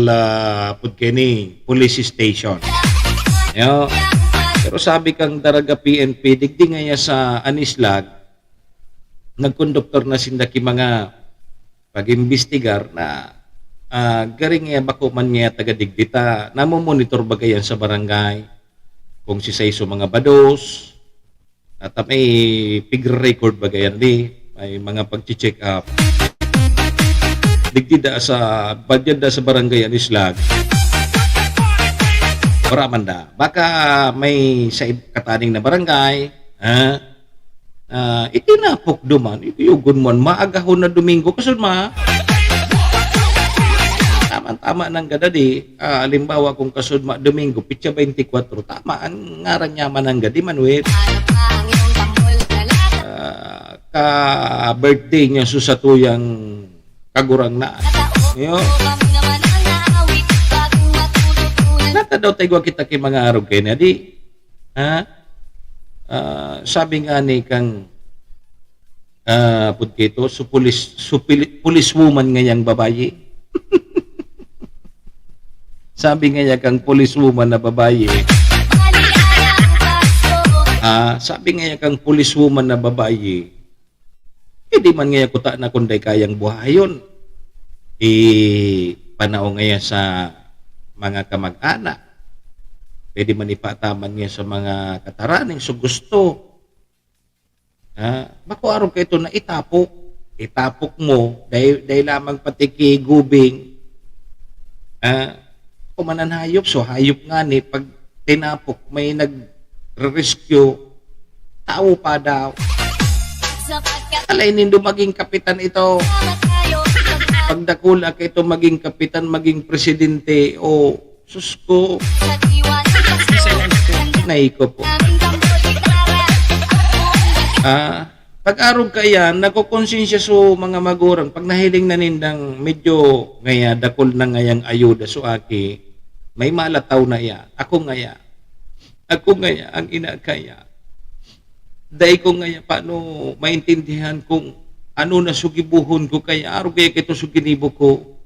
Police Station. Yo. Pero sabi kang Daraga PNP, digdi nga sa Anislag, nagkonduktor na sindaki mga pag-imbestigar na garing nga bako man nga taga-digdita, namomonitor bagayan sa barangay, kung si Saiso mga bados, at may figure record bagayan may mga pag-check up. Digdida sa budget da sa barangay Anislag, oraman da. Baka may sa kataning na barangay, itinapok duman, itiyugon mo, maagahon na Domingo, kasod tama ng gadadi, alimbawa kung kasod Domingo, pitsa 24, tama, ang ngarang yaman ng gadi, Manuel. Ka-birthday niya susatuyang kagurang na. Yo. Nata daw tayo kita kay mga arog kayo na di. Sabi nga ni kang pudkito, police woman ngayang babayi. Sabi nga niya kang police woman na babayi. Sabi nga niya kang police woman na babayi. Hindi man nga kuta na kunday kayang buhayon. Panao nga sa mga kamag-anak. Pwede man ipataman niya sa mga kataraning so gusto. Bako araw ka ito na itapok mo dahil lamang pati kigubing. Kumanan hayop, so hayop nga ni pag tinapok may nag-rescue, tao pa daw. Alay nindo maging kapitan ito. Pagdakula ka ito maging kapitan, maging presidente, o susko. Naiko po. Pag-arog kaya, nakukonsensya so mga magurang, pag nahiling na nindang medyo ngaya, dakol na ngayang ayuda so aki, may malataw na iya. Ako ngaya ang inakaya. Dahil ko ngaya, paano maintindihan kung ano na sugibuhon ko, kaya arog kaya kito suginibo ko.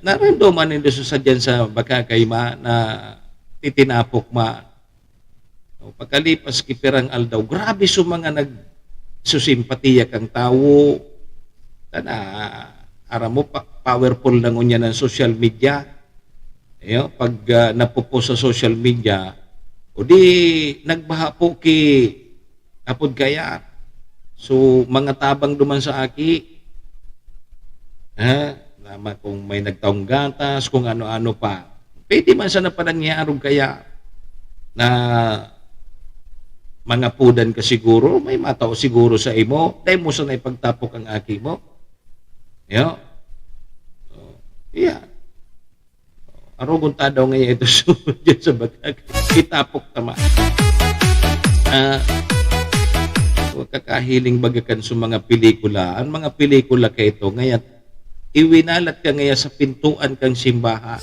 Naramdaman nindo sa sadyan sa bakakay na titinapok pagkalipas kipirang aldaw, grabe so mga nagsusimpatiya kang tao. Aram mo, powerful na ngunya ng social media. Pag napupo sa social media, o di nagbaha po ki apod kaya. So, mga tabang duman sa aki, kung may nagtaong gatas, kung ano-ano pa. Pwede man sana pa nangyarog kaya na mga pudan ka siguro, may matao siguro sa imo, dahil mo sana ipagtapok ang aki mo. Yeah. Arogon tadaw ngayon ito sa bagay. Itapok tama. Kakahiling bagakan sa mga pelikula. Ang mga pelikula ka ito, ngayon, iwinalat ka ngayon sa pintuan kang simbahan.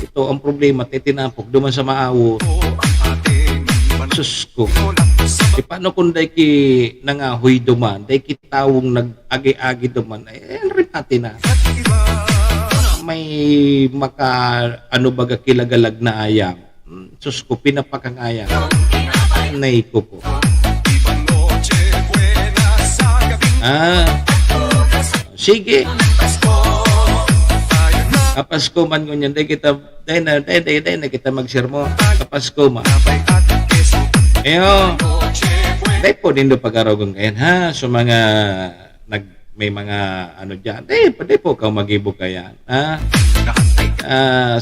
Ito ang problema, titinapok, duman sa maawot. Sus ko. Paano kung dahi ki nangahoy duman, dahi ki tawong nag-agi-agi duman, ripati na. May ano baga kilagalag na ayam. Sus ko, pinapakang ayam. Nay ko po. Sige. Pasko man ngunyan, dahil na kita magsermo. Pasko man. Eyo, dahil po din do pag-arogong kayan, ha? So mga, may mga ano dyan, dahil po ka mag-ibo kayan, ha?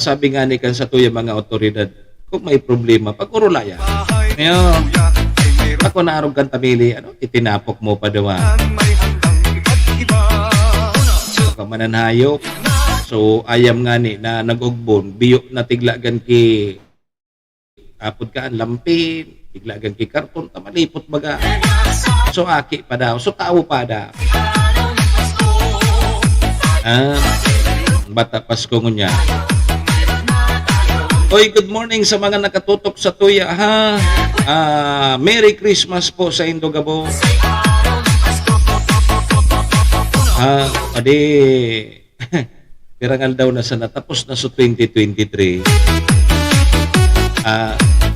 Sabi nga ni kan sa tuya mga otoridad, kung may problema, pag-urulaya. Eyo, ako naarog kang tamili, itinapok mo pa daw, ha? So, kamananhayop. So, ayam nga ni, na nag-ugbon, biyo na tiglagan ki, apod ka, lampin, tiglagan ki karton, tamalipot baga. So, aki pa daw. So, tao pa daw. Bata Pasko ngunya. Oy, good morning sa mga nakatutok sa tuya, ha? Merry Christmas po sa Indogabo. Adi, pirangal daw na sa natapos na sa 2023.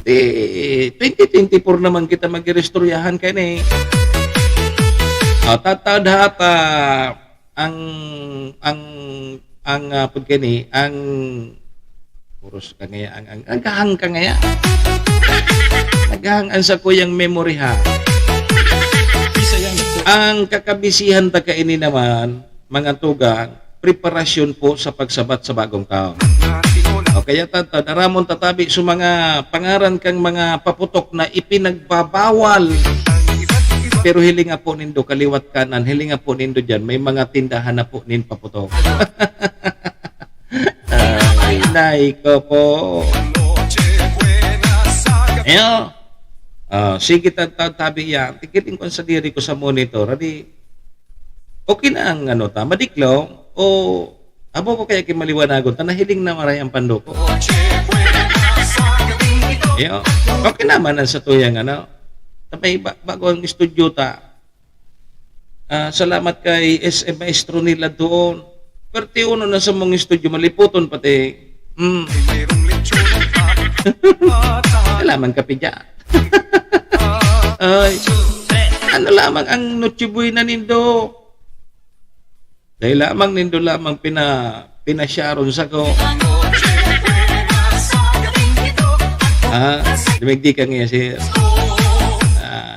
2024 naman kita mag-restoryahan kayo ni. Tatadhata ang pagkani ang puros ka ngaya ang naghahang ka ngaya. Naghahangan sa kuyang memory ha. Ang kakabisihan ta kaini naman mga tugang preparasyon po sa pagsabat sa bagong taon. O kaya naramon tatabi sa mga pangaran kang mga paputok na ipinagbabawal. Pero hilinga po nindo kaliwat kanan, hilinga po nindo dyan, may mga tindahan na po nin paputok. Ay, nay ko po. Ayo. Sige tatabi yan. Tikitin ko sa diri ko sa monitor. Adi, okay na ang madiklaw o abo ko kaya kimaliwanagon ta nahiling na maray ang pandoko. Yo, okay naman ang sa tuyang tapay bago ang estudyo ta. Salamat kay SM Maestro nila doon. Perti uno na sa mong estudyo maliputon pati. Salamat ka pidya. Ay, ano lamang ang Noche Buena nindo? Dahil lamang nindo lamang pinasyaron sa ko. Dimigdi ka nga sir.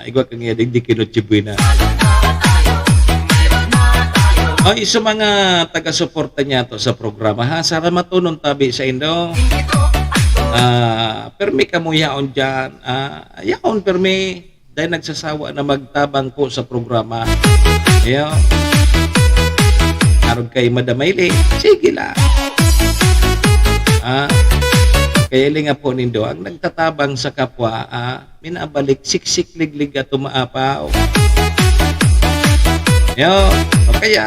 Igwa ka nga digdi Noche Buena. Ay, sa mga taga-suporta niya to sa programa ha, sara matunong tabi sa indo. Permi ka mo yaon dyan. Yaon permi. Dahil nagsasawa na magtabang po sa programa. Ayan. Arog kay Madamaili. Sige lang. Kaya linga po nindo, ang nagtatabang sa kapwa, minabalik siksik liglig at umaapaw. Ayan. Kaya,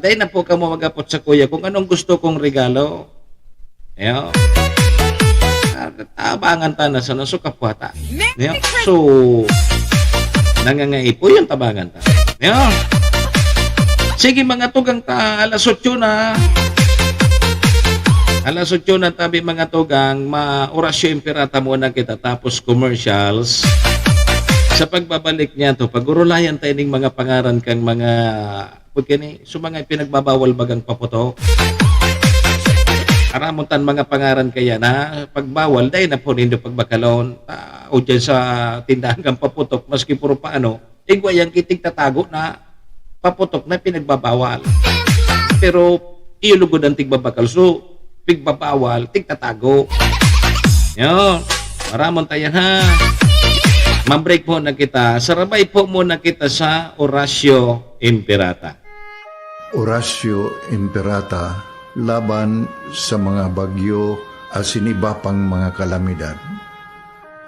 dahil na po ka mo magapot sa kuya kung anong gusto kong regalo. Ayan. Tabangan ta na sa naso kapwata. So, nangangaipo yung tabangan ta. Sige mga tugang ta, alas 8 na. Alas 8 na tabi mga tugang, maorasyo imperata muna kita tapos commercials. Sa pagbabalik niya to, pagurulayan tayo ng mga pangaran kang mga, so mga pinagbabawal bagang paputok. Aramontan mga pangaran kaya na pagbawal dahil na po nindo pagbakalon o dyan sa tindahan kang paputok maski puro paano igwa yung kiting tatago na paputok na pinagbabawal pero ilugod ang tigbabakal so pigbabawal tigtatago yun maramon tayo ha mabreak po na kita sarabay po muna kita sa Orasyo Imperata. Orasyo Imperata laban sa mga bagyo at siniba pang mga kalamidad.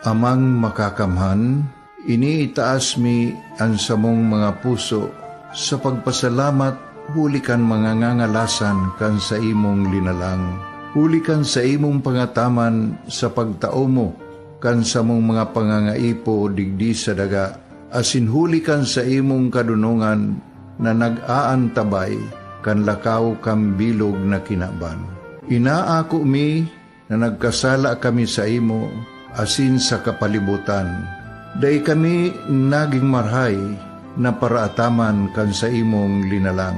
Amang makakamhan, iniitaas mi ang samong mga puso sa pagpasalamat hulikan mga ngangalasan kan sa imong linalang. Hulikan sa imong pangataman sa pagtao mo kan sa mong mga pangangaipo digdi sa daga. Asin hulikan sa imong kadunungan na nag-aantabay kan lakaw kam bilog na kinaban. Inaako mi na nagkasala kami sa imo asin sa kapalibutan. Day kami naging marhay na paraataman kan sa imong linalang.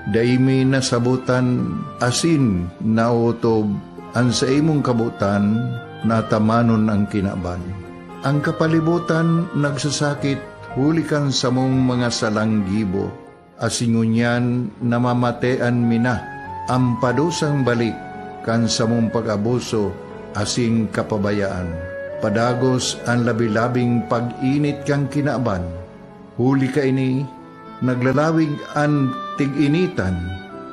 Daimi nasabutan asin nautob ang sa imong kabutan natamanon ang kinaban. Ang kapalibutan nagsasakit hulikan sa mong mga salanggibo. Asingunyan namamatean mina ang padusang balik kan sa mong pag-abuso asing kapabayaan. Padagos ang labi-labing pag-init kang kinaban. Huli ka ini naglalawig ang tig-initan,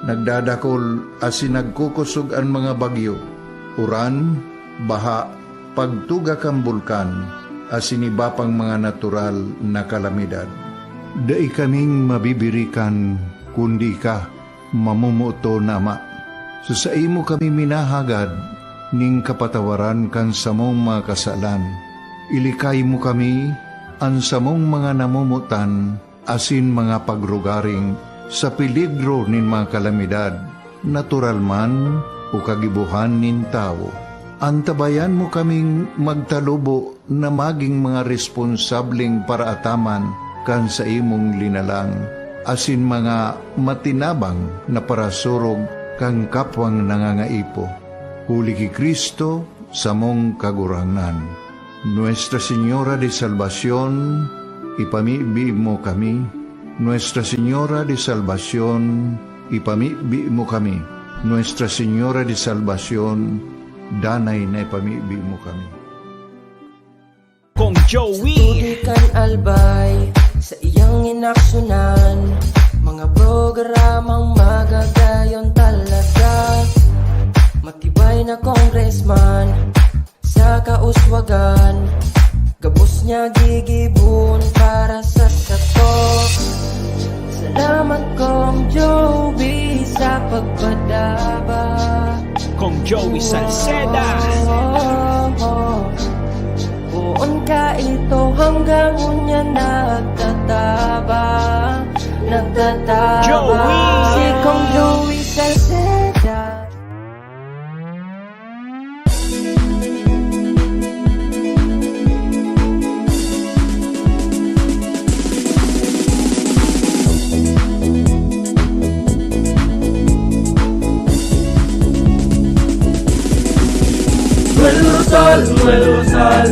nagdadakol asin nagkukusog ang mga bagyo, uran, baha, pagtuga kang bulkan, asin iba pang mga natural na kalamidad. Dai kaming mabibirikan, kundi ka, mamumuto nama. Sa imo kami minahagad, ning kapatawaran kan sa mong mga kasalan. Ilikay mo kami, ang samong mga namumutan, asin mga pagrugaring sa peligro nin mga kalamidad, natural man o kagibuhan nin tao. Antabayan mo kaming magtalubo na maging mga responsabling paraataman kan sa imong linalang, asin mga matinabang na parasurog kang kapwang nangangaipo. Huli ki Kristo sa mong kagurangan. Nuestra Señora de Salvación, ipamibi mo kami. Nuestra Señora de Salvación, ipamibi mo kami. Nuestra Señora de Salvación, danay na ipamibi mo kami. Kong Joey. Tugikan albay sa iyang inaksyonan, mga programang magagayon talaga. Matibay na congressman sa kauswagan, gabos niya gigibon para sa sato. Salamat Kong Joey sa pagpadaba. Kong Joey Salceda. Buon ka ito hanggang unya nagtataba. Joey! Si Kong Joey Salceda. Noel Rosal,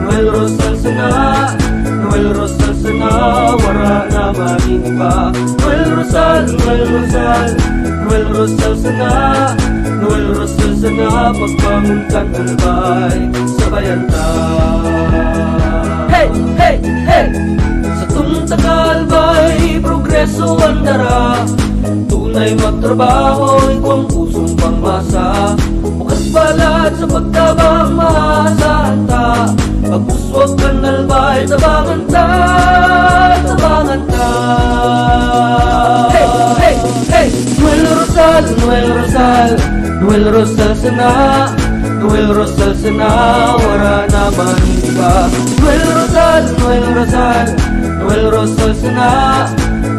Noel Rosal sana, Noel Rosal sana, wala na maging iba. Noel Rosal, Noel Rosal, Noel Rosal sana, Noel Rosal sana, pagbangon kang albay sa bayanta. Hey, hey, hey! Sa tunta kalbay, progreso ang dara. Tunay magtrabaho, ikaw ang pusong pangmasa. Bukas palad sa pagtabang maasahan ta. Pagpuswag ka nalbay, tabangan ta, tabangan ta. Hey, hey, hey! Noel Rosal, Noel Rosal, Noel Rosal sana, Noel Rosal sana, wala na iba. Noel Rosal, Noel Rosal, Noel Rosal sana,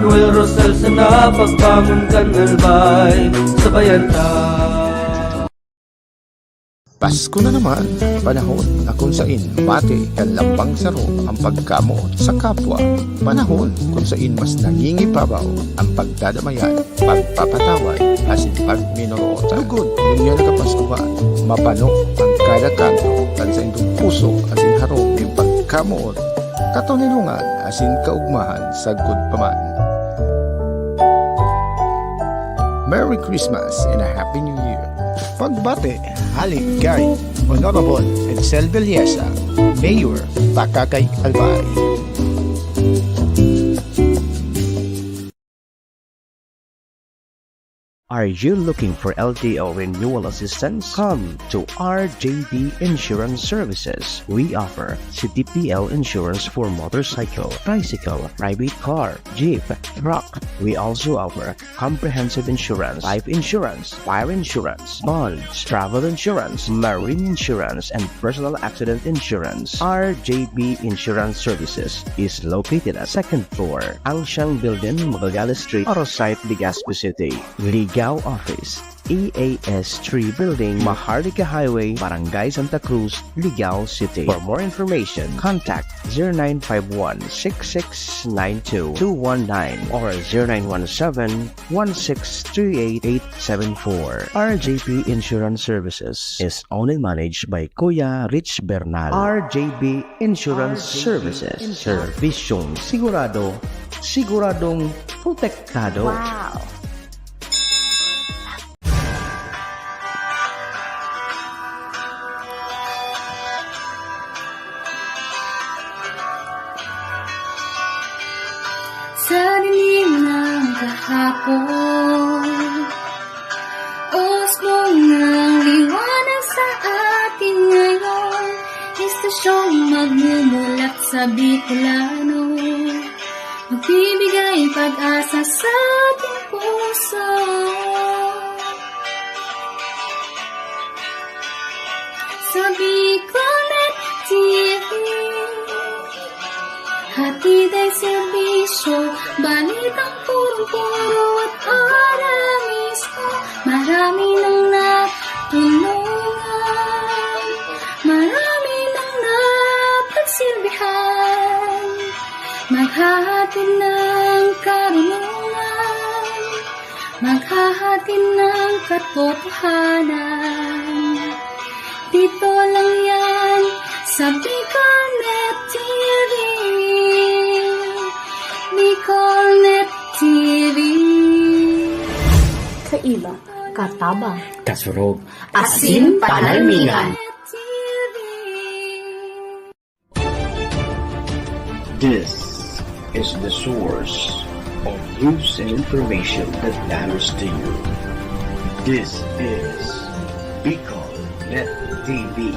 Noel Rosal sana, pagbangon ka nalbay sa bayanta. Pasko na naman, panahon na kung sain bati kan lambang saro ang pagkamot sa kapwa. Panahon kung sain mas nangingipabaw ang pagdadamayan, pagpapatawad, asin pagminorotan. Lugod, ninyo nagapaskuhan, mapano ang kada kanto, kan sa indong puso, asin harong yung pagkamot, katonilungan, asin kaugmahan, sagod paman. Merry Christmas and a Happy New Year. Pagbate, Halik Gary, Honorable Edsel Villesa, Mayor Pakakay Albay. Are you looking for LTO renewal assistance? Come to RJB Insurance Services. We offer CTPL insurance for motorcycle, tricycle, private car, jeep, truck. We also offer comprehensive insurance, life insurance, fire insurance, bonds, travel insurance, marine insurance, and personal accident insurance. RJB Insurance Services is located at 2nd floor, Angshang Building, Magallanes Street, Orosite, Legazpi City. Ligao Office EAS3 Building, Maharlika Highway, Barangay Santa Cruz, Ligao City. For more information, contact 0951-6692-219 or 0917-1638874. RJB Insurance Services is owned and managed by Kuya Rich Bernal. RJB Insurance Services. Servisyong sigurado, siguradong protektado. Wow! Sa dilim ng kahapon, usbong ng liwanag sa atin ngayon, istasyong magmumulat sa Bicolano, magbibigay pag-asa sa ating puso. Sa Bicolnet TV, hatid ay serbisyo, balitang puro-puro at para mismo. Marami nang natulungan, marami nang napagsilbihan, maghahatid ng karunungan, maghahatid ng katotohanan. Dito lang yan sa Bicolnet TV. Bicolnet TV. Kaiba, katabang, Kasurog. asin panalmigan. This is the source of news and information that matters to you. This is Bicolnet TV.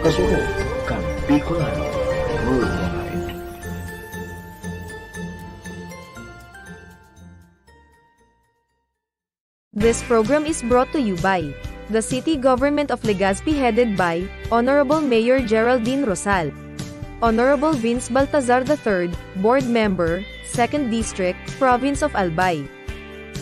Kasurog kang Bicolano worldwide. This program is brought to you by the City Government of Legazpi headed by Honorable Mayor Geraldine Rosal, Honorable Vince Baltazar III, Board Member, 2nd District, Province of Albay.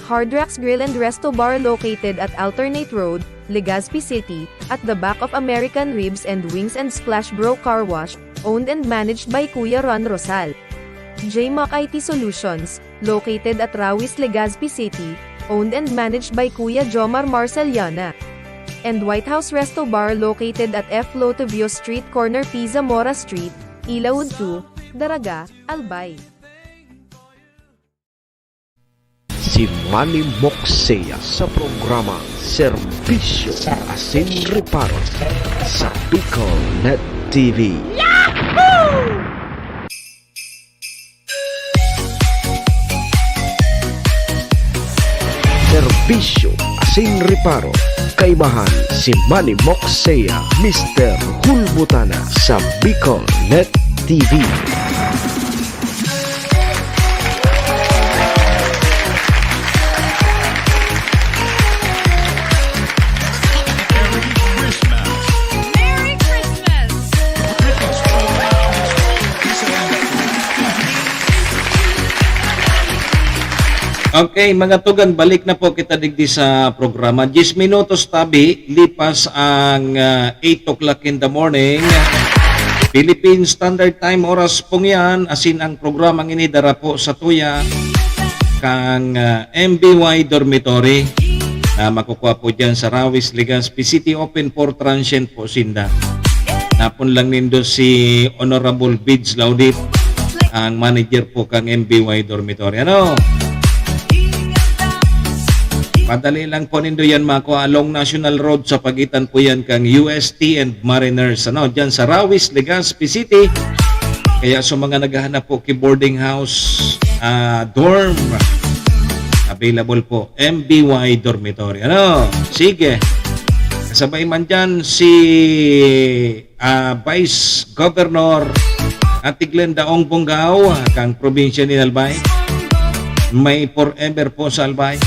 Hard Rocks Grill and Resto Bar located at Alternate Road, Legazpi City, at the back of American Ribs and Wings and Splash Bro Car Wash, owned and managed by Kuya Ron Rosal. JMAC IT Solutions, located at Rawis, Legazpi City, owned and managed by Kuya Jomar Marceliana. And White House Resto Bar located at F. Lotavio Street Corner Pisa Mora Street, Ilaud 2, Daraga, Albay. Si Manny Moxea sa programa Serbisyo Asin Reparo sa Bicolnet TV. Serbisyo Asin Reparo, kaibahan si Manny Moxea, Mr. Hulbutana sa Bicolnet TV. Okay, mga tugan, balik na po kita digdi sa programa. 10 minutos tabi, lipas ang 8 o'clock in the morning. Philippine Standard Time, oras pong yan. Asin ang programang inidara po sa tuya kang MBY Dormitory na makukuha po dyan sa Rawis, Legazpi City. Open for transient po sinda. Napon lang nindo si Honorable Bids Laudit, ang manager po kang MBY Dormitory. Ano? Madali lang po nindo yan makuha along National Road sa pagitan po yan kang UST and Mariners. Ano? Dyan sa Rawis, Legazpi City. Kaya sa mga naghahanap po kay boarding house, dorm, available po MBY Dormitory. Ano? Sige. Kasabay man dyan si Vice Governor Ate Glenda Ong Bonggao, kang probinsya ni Albay. May forever po sa Albay.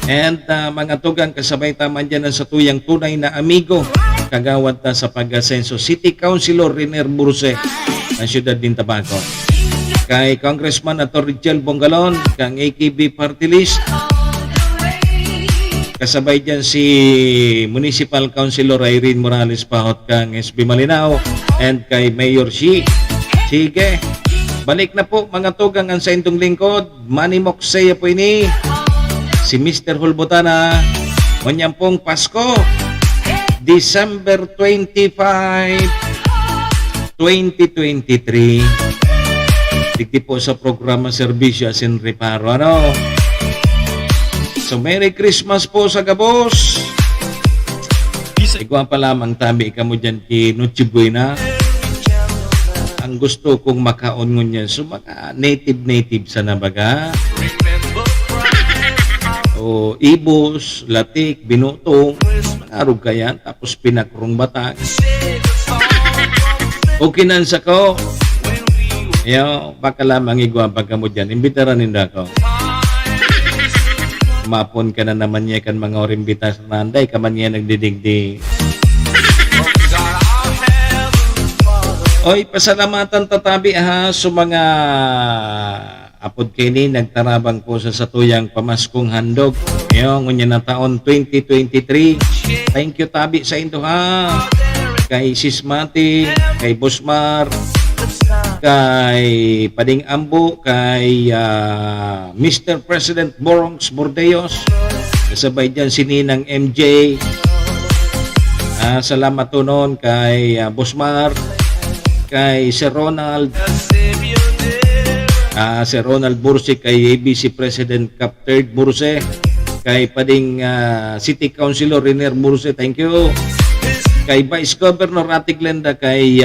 And mga tugang, kasabay taman dyan sa tuyang tunay na amigo, kagawad na sa pag-asenso, City Councilor Riner Burse ng Siyudad din Tabaco. Kay Congressman Ato Rigel Bongalon, kang AKB Party List, Kasabay dyan si Municipal Councilor Irene Morales Pahot kang SB Malinaw and kay Mayor Shi. Sige, balik na po mga tugang ang sa intong lingkod. Manny Moxeya po ini. Si Mr. Hulbutana. Manyang pong Pasko. December 25, 2023. Digdi po sa programa Serbisyo Asin Reparo. Ano? So, Merry Christmas po sa Gabos. Ikaw pa lamang tabi ka mo dyan ki Noche Buena. Ang gusto kong makaon ngunyan. So, mga native sa nabaga. O, ibos, latik, binutong. Mangarog ka yan. Tapos pinakrong batang. O kinansa ko. Yo, baka lamang igwapag ka mo dyan. Imbitaran ninda ko. Mapon ka na naman niya kan mga orimbitas na anday ka man niya nagdidigdi. Oy, pasalamatan tatabi ha sa mga apod kini nagtarabang po sa satuyang pamaskong handog. Yung ngunya na taon 2023. Thank you tabi sa indo ha. Kay Sis Mati, kay Bosmar, kay Pading Ambo, kay Mr. President Borongs Bordeos, kasabay dyan si Ninang MJ. Salamat to noon kay Bosmar, kay Sir Ronald, Sir Ronald Burse, kay ABC President Cap 3rd Burse, kay Pading City Councilor Riner Burse, thank you. Kay Vice Governor Atik Lenda, kay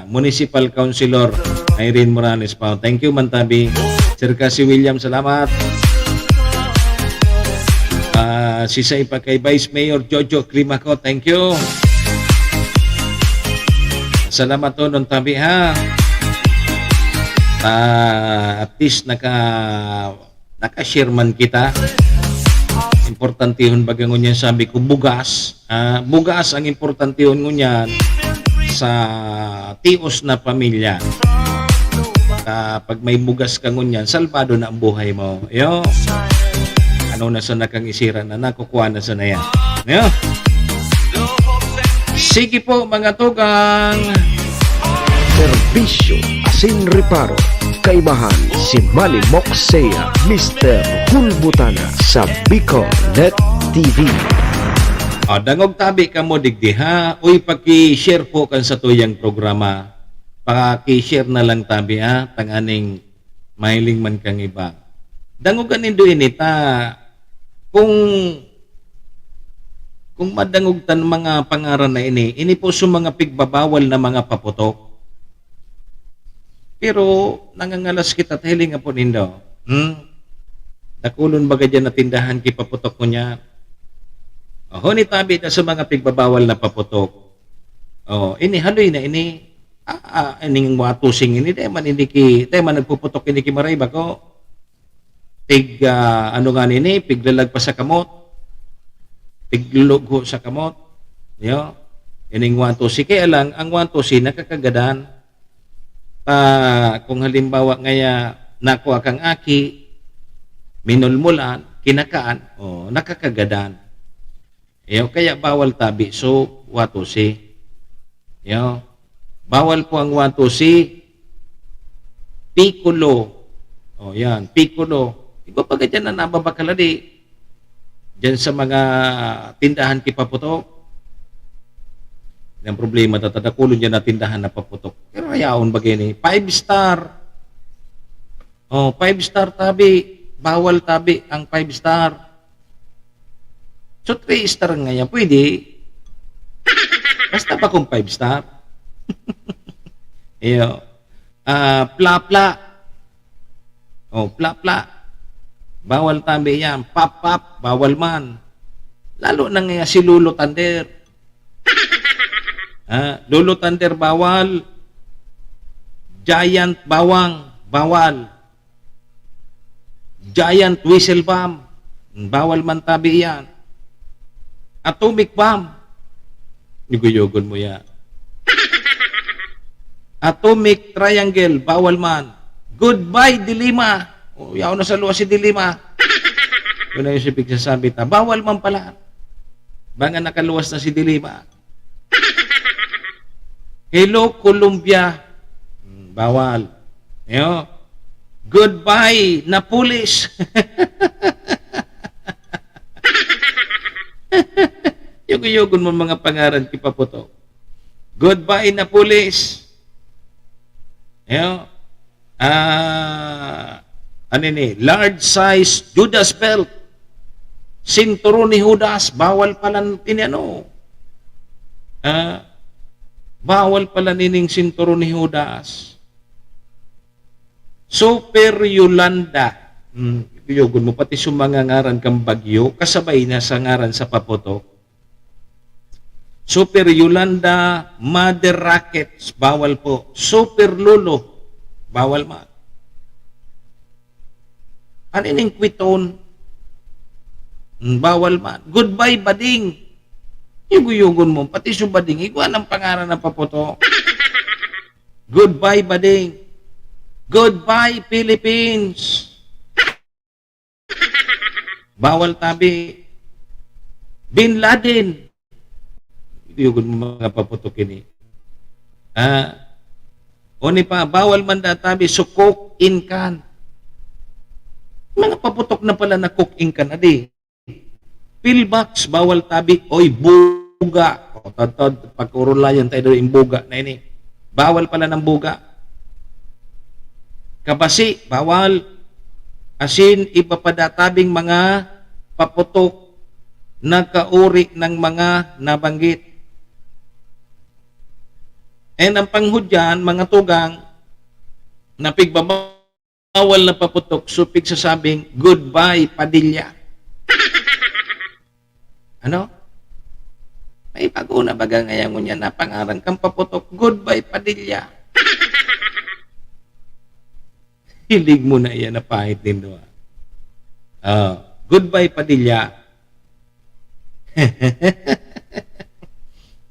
Municipal Councilor Irene Morales Pao. Thank you, Mantabi. Sir Cassie William, salamat. Sisay pa kay Vice Mayor Jojo Climaco, thank you. Salamat to, Tabi ha. At least naka-share man kita. Importante yun bagang ngunyan sabi ko bugas. Bugas ang importante yun ngunyan sa tios na pamilya. Pag may bugas ka ngunyan, salbado na ang buhay mo. Yo. Ano na sa nakang isira na nakukuha na sa na yan. Yo. Sige po mga tugang. Serbisyo Asin Reparo. Kaibahan si Manny Moxeya, Mr. Hulbutana sa Bicol Net TV. Dangog tabi ka mo digdi ha. Uy, paki-share po kan sa tuyang programa. Paki-share na lang tabi ha. Tanganing mahiling man kang iba. Dangogan nindo inita. Kung madangog tan mga pangaran na ini po sa mga pigbabawal na mga paputok. Pero nangangalas kita tahiling nga po nindo. Nakulon baga dyan na tindahan kipaputok ko niya. Ni tabi na sa mga pigbabawal na paputok. Ini haloy na ini. Ining watusing ini. Dahil man nagpuputok ini kimaray ba ko. Ano nga nini? Piglalag pa sa kamot. Piglugho sa kamot. Ining watusing. Kaya lang, ang watusing nakakagadan. Kung halimbawa ngaya nakuha kang aki, minulmulan, kinakaan, nakakagadan. Kaya bawal tabi. So, watusi. Bawal po ang watusi. Piccolo. Yan, piccolo. Iba pa ganyan na nababakaladi. Diyan sa mga tindahan kipaputok. Ang problema, tatadakulon dyan na tindahan na paputok. Pero hayaon ba gini? 5 star. 5 star tabi. Bawal tabi ang 5 star. So 3 star ngayon, pwede. Basta pa kung 5 star. Pla-pla. Pla-pla. Bawal tabi yan. Pap-pap. Bawal man. Lalo na nga si Lolo Tander. Lolo Tander bawal. Giant bawang bawal. Giant whistle bomb bawal man tabi yan. Atomic bomb niguyogon mo yan. Atomic triangle bawal man. Goodbye Dilima. Yaw na sa luwa si Dilima. Yun na yung sipig sasabi ta, bawal man pala. Banga nakaluwas na si Dilima. Hello, Colombia. Bawal. Yo. Goodbye, Napolis. Yugo-yugon mo mga pangaran kipaputo. Goodbye, Napolis. Yo. Ano ni? Large size Judas belt. Sinturon ni Judas, bawal pala tinano. Bawal pala nining sinturon ni Judas. Super Yolanda. Yugon mo, pati sumangangaran kang bagyo, kasabay na sa ngaran sa paputok. Super Yolanda, Mother Rackets, bawal po. Super Lolo, bawal man. Ano yung kwiton? Bawal man. Goodbye, Bading. Yugo-yugon mo, pati sa Bading, iguan ang pangaran ng paputok. Goodbye, Bading. Goodbye, Philippines. Bawal tabi. Bin Laden. Yugon mo mga paputokin eh. Oni pa, bawal man tabi, so cook in can. Mga paputok na pala na cook in can, adi. Pillbox, bawal tabi, oy, buga. O, tad, pag-urulayan tayo doon yung buga na ini. Bawal pala ng buga. Kabasi, bawal. Asin, iba pa databing mga paputok na kauri ng mga nabanggit. And ang panghudyan, mga tugang, na pigbabawal na paputok, so pigsasabing, goodbye, Padilla. Ano? May bago na baga ngayon niya na pangarang kang paputok, goodbye, Padilla. Hilig mo na iyan na pahit din doon. Goodbye, Padilla.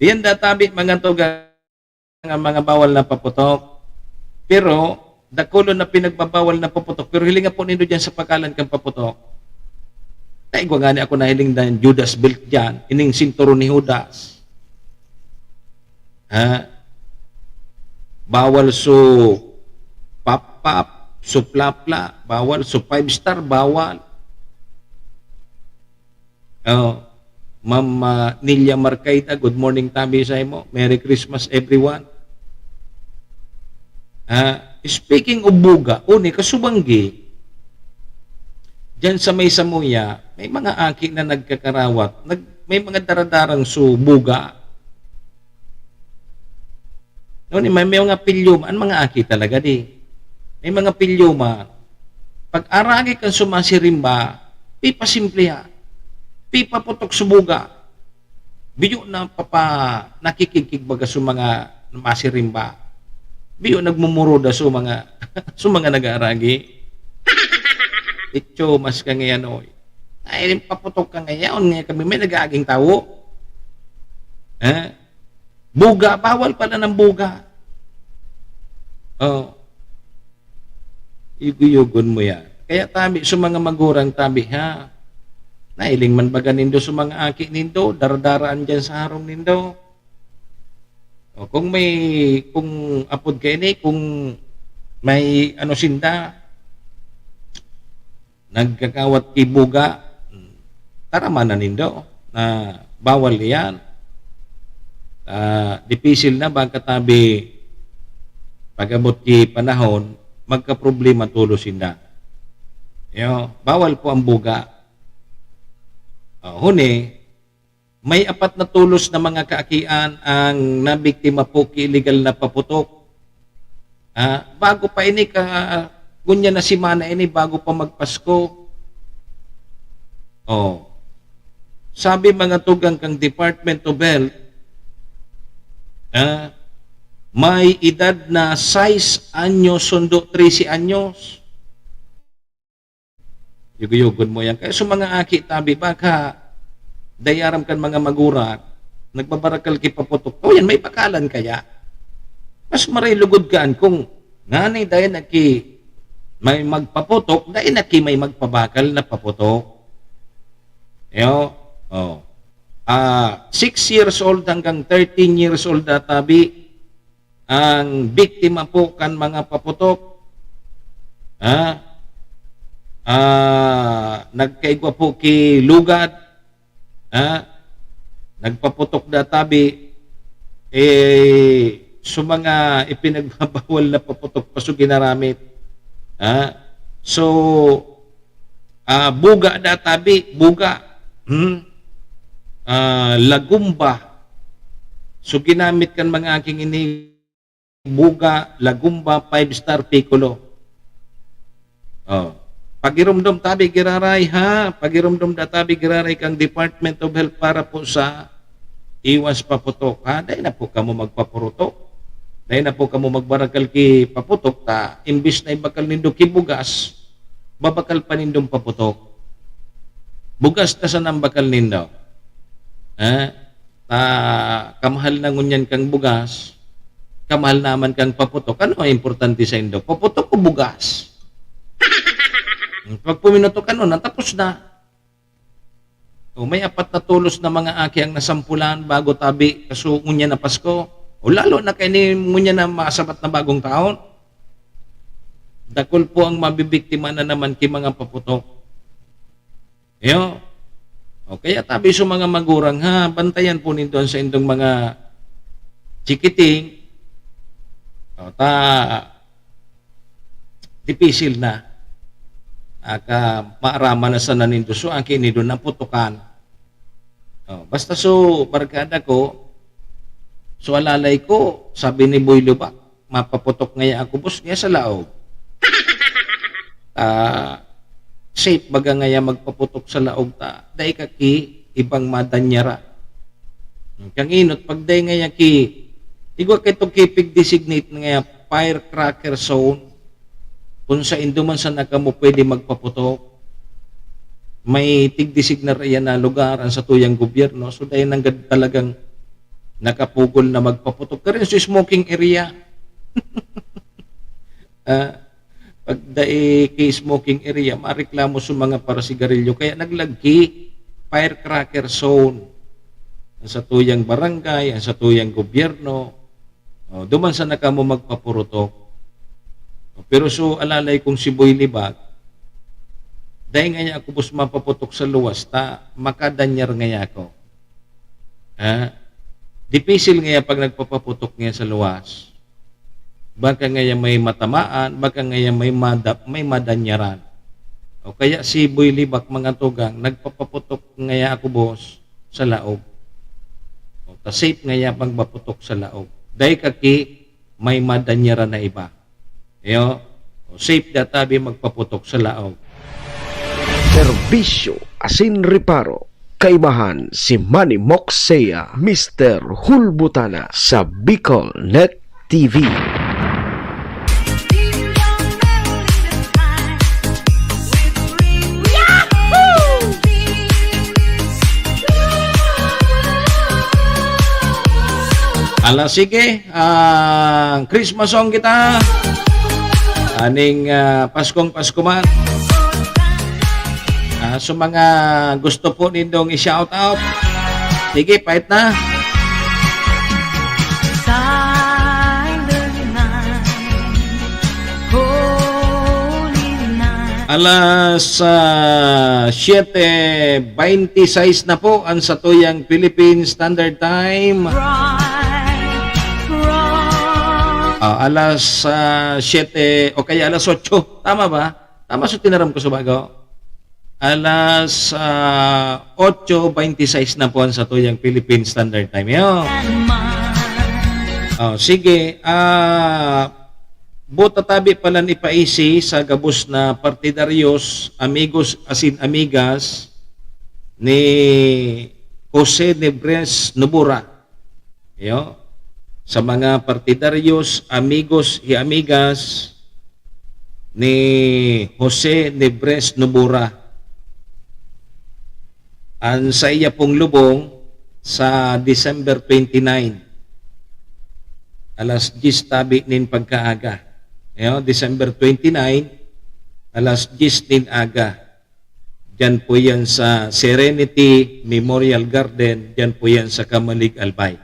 Yan databi mga tugang ang mga bawal na paputok. Pero, dakulo na pinagbabawal na paputok. Pero hilinga po nindo dyan sa pagkalan kang paputok. Taigwa nga ako nahiling na Judas belt dyan. Ining sinturon ni Judas. Bawal so pap-pap. So plapla, bawal. So 5-star, bawal. Ma'am Nilia Marcaida, good morning tabi sa mo. Merry Christmas everyone. Speaking of buga, uni, kasubanggi, dyan sa may Samuya, may mga aki na nagkakarawat, may mga daradarang buga. Uni, may mga pilyuma, ang mga aki talaga di. May mga pilyuma, pag aragi kang sumasirimba, pipasimpliha, pipaputok subuga, biyo na nakikikig baga sa mga masirimba, biyo nagmumuro da sa mga nag-aaragi. Itcho, mas ka ngayon, oy. Ay, paputok ka ngayon, ngayon kami may nag-aaging tao. Buga, bawal pala ng buga. Iguyugon mo yan. Kaya tabi, sa mga magurang tabi, ha? Nailing man baga nindo sa mga aki nindo, dardaraan dyan sa harong nindo. Kung apod kayo ni, kung may sinda, nagkakawat ibuga, taraman na nindo, na bawal yan. Dipisil na bang katabi, pag-abot ki panahon, magka-problema tulo sinda. Bawal po ang buga. Huni, may 4 na tulos na mga kaakian ang nabiktima po ki-illegal na paputok. Bago pa ini gunya na si Mana ini, bago pa magpasko. Sabi mga tugang kang Department of Health, may edad na 6 anyos, sundo 13 anyos. Yugo-yugon mo yan. Kaya sa mga aki tabi, baka dayaram kan mga magurat, nagbabarakal ki paputok. Yan, may pakalan kaya. Mas marilugod kaan kung nanay dahil naki may magpaputok, dahil naki may magpabakal na paputok. Oh. 6 years old hanggang 13 years old databi ang biktima po kan mga paputok. Nagkaigwa po ki lugad. Nagpaputok databi so mga ipinagbabawal na paputok paso ginaramit. So buga databi, buga. Lagumba. So ginamit kan mga aking ini buga, lagumba, 5-star piccolo. Pagirumdum tabi giraray ha, pagirumdum tabi giraray kang Department of Health para po sa iwas paputok ha. Dahil na po kamo magpapurutok. Dahil na po kamo magbarakal ki paputok ta imbis na ibakal nindo ki bugas, babakal pa nindong paputok. Bugas ta sa nambakal nindo. Kamahal na ngunyan kang bugas, kamahal naman kang paputok. Ano ang importante sa indo? Paputok o bugas? Pag puminuto ka nun, natapos na. May 4 na tulos na mga aki ang nasampulan bago tabi kaso ngunyan na Pasko. O lalo na kayo ni ngunyan na masabat na bagong taon. Dakol po ang mabibiktima na naman ki mga paputok. Kaya tabi sa mga magurang ha, bantayan po nito sa indong mga chikiting. Dipisil na. Maarama na sa nanindo. So, ang kinido na putukan. Basta so, barkada ko, so alalay ko, sabi ni Boy Lubak, mapaputok ngaya ako, boss, ngaya sa laog. Safe baga ngaya magpaputok sa laog ta. Dahil kaki, ibang madanyara. Kang inot, pag dahil ngaya ki, igwa kitong kipig designate ngaya firecracker zone, kung sa induman sa nakamo pwede magpaputok, may tigdesignar yan na lugar ang sa tuyang gobyerno, so dahil nanggad talagang nakapugol na magpaputok. Karin sa smoking area. Pag dahil kay smoking area, mareklamo sa mga parasigarilyo. Kaya naglagi, firecracker zone. Ang sa tuyang barangay, ang sa tuyang gobyerno, duman sa nakamo magpapurutok. Pero so alalay kong si Boy Libak, dahil nga ako bus mapaputok sa luwas, makadanyar nga ako. Dipisil nga pag nagpapaputok nga sa luwas. Baka nga may matamaan, baka nga may madanyaran. O kaya si Boy Libak mga tugang, nagpapaputok nga ako bus sa laog. O safe nga pagpaputok sa laog. Dahil kaki may madanyaran na iba. Safe databi magpaputok sa laog. Serbisyo asin reparo. Kaibahan si Manny Moxea, Mr. Hulbutana sa Bicol Net TV. Sige, Christmas song kita. Aning Paskong Paskuman. So mga gusto po nindong i-shout out. Sige, pahit na. Alas 7:26 na po ang satuyang Philippine Standard Time. Alas 7 o kaya alas 8. Tama ba? Tama sa tinaram ko sa bago. Alas 8:26 na po sa tuyang Philippine Standard Time. Sige. Buta tabi pala ni Paisi sa gabos na partidaryos, amigos asin amigas ni Jose Nebres Nubura. Sa mga partidaryos, amigos y amigas ni Jose Nebres Nubura. Ang sa iya pong lubong sa December 29. Alas 10 tabi nin pagkaaga. December 29, alas 10 nin aga. Diyan po yan sa Serenity Memorial Garden. Diyan po yan sa Kamalig, Albay.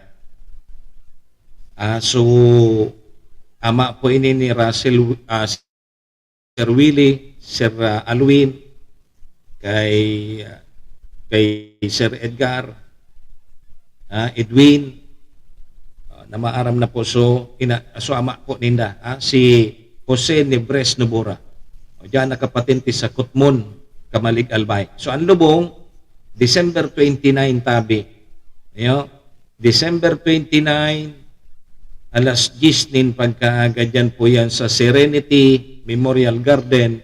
So, ama po ini ni Russell, Sir Willie, Sir Alwin, kay Sir Edgar, Edwin, na maaram na po. So ama po ninda, si Jose Nebres Nobora. Diyan nakapatente sa Kutmon, Kamalig, Albay. So ang lubong, December 29 tabi. December 29, alas 10 nin pagkaaga, dyan po yan sa Serenity Memorial Garden,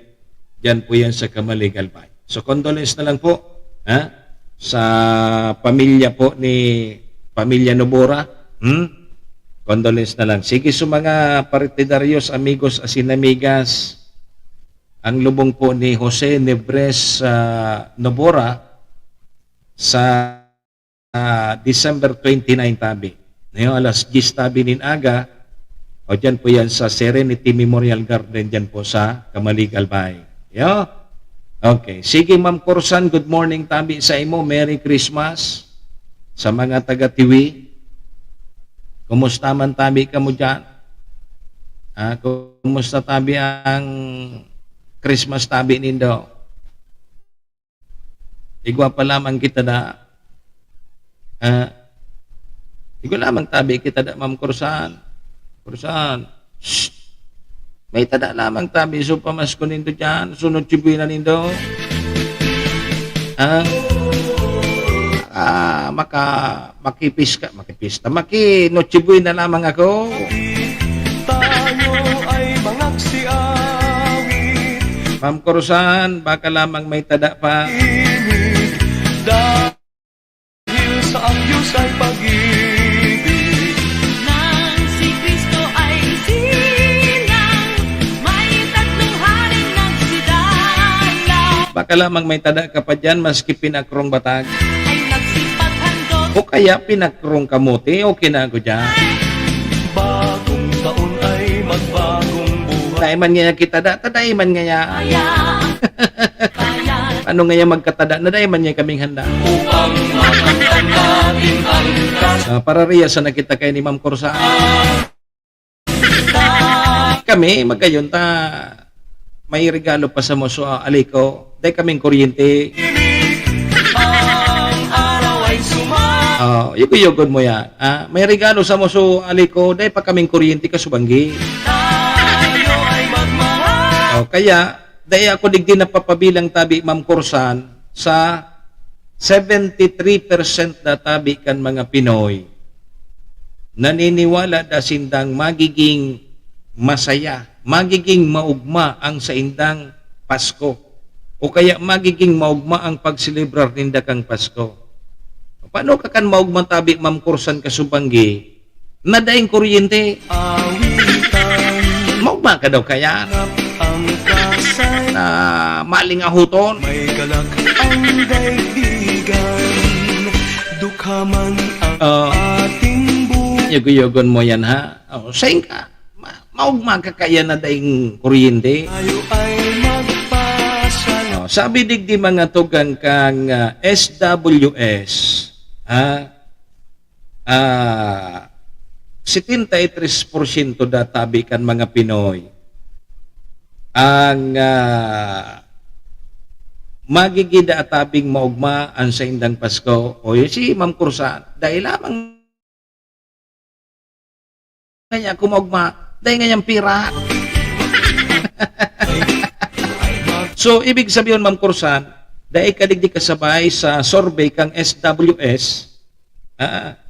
dyan po yan sa Kamalig, Albay. So condolence na lang po sa pamilya po ni Pamilya Nobora. Condolence na lang. Sige, so mga partidarios, amigos, asinamigas, ang lubong po ni Jose Nebres Nobora sa December 29 tabi. Ngayon, alas 10 tabi nin aga, o dyan po yan sa Serenity Memorial Garden, dyan po sa Kamalig, Albay. Okay. Sige, Ma'am Corsan, good morning tabi sa imo. Merry Christmas sa mga taga-Tiwi. Kumusta man tabi ka mo dyan? Kumusta tabi ang Christmas tabi nindo? Igwa pa lamang kita na. Igwa lamang tabi kita na, Ma'am Corsan. Corsan. Shh! May tada lamang tabi. So pamasko nindo dyan. Sunod chibuin na nindo. Makipista. Nochibuin na lamang ako. Tayo ay mangagsiawi. Ma'am Corsan, baka lamang may tada pa. Dahil sa ang Diyos ay pag-ibig. Nang si Kristo ay sinang, may tatlong haring nagsidalaw. Baka lamang may tada ka pa dyan, maski pinakrong batag. Ay nagsipaghandog. O kaya pinakrong kamote, okay na ako dyan. Bagong taon ay magbagong buhay. Tadaiman nga kita da, tadaiman nga ya. Kaya Ano nga ya magkatada, nadaiman nga kaming handa. Upang makamtan natin ang kas. Para riya sa nakita kay ni Ma'am Corsa. Kami, magayon ta, may regalo pa sa moso aliko. Dahil kaming kuryente. Ang araw ay Yugo-yugod mo yan. May regalo sa moso aliko. Dahil pa kaming kuryente kasubanggi. tayo ay magmahal. Kaya, dahil ako digdi napapabilang tabi, Ma'am Corsan, sa 73% na tabi kan mga Pinoy, naniniwala da sindang magiging masaya, magiging maugma ang sa indang Pasko, o kaya magiging maugma ang pagselebrar ninda kang Pasko. Paano ka kan maugma tabi, Ma'am Corsan, kasubanggi, na daing kuryente? Maugma ka daw kaya? Ang kasay Na maling ahuton? may galak ang daigdigan. Dukha man ang ating buhay. Yugo-yugon mo yan, ha? Sayang ka. Maugma ka kaya na daing kuryente? Tayo ay magpasalamat. Sabi digdi mga tugang kang SWS, 73% databi kan mga Pinoy ang magigida atabing maugma ang sa indang Pasko. O yun si Ma'am Corsan, dahil lamang kanya kumaugma, dahil ngayang pira. So, ibig sabihin, Ma'am Corsan, dahil kadigdi kasabay sa survey kang SWS,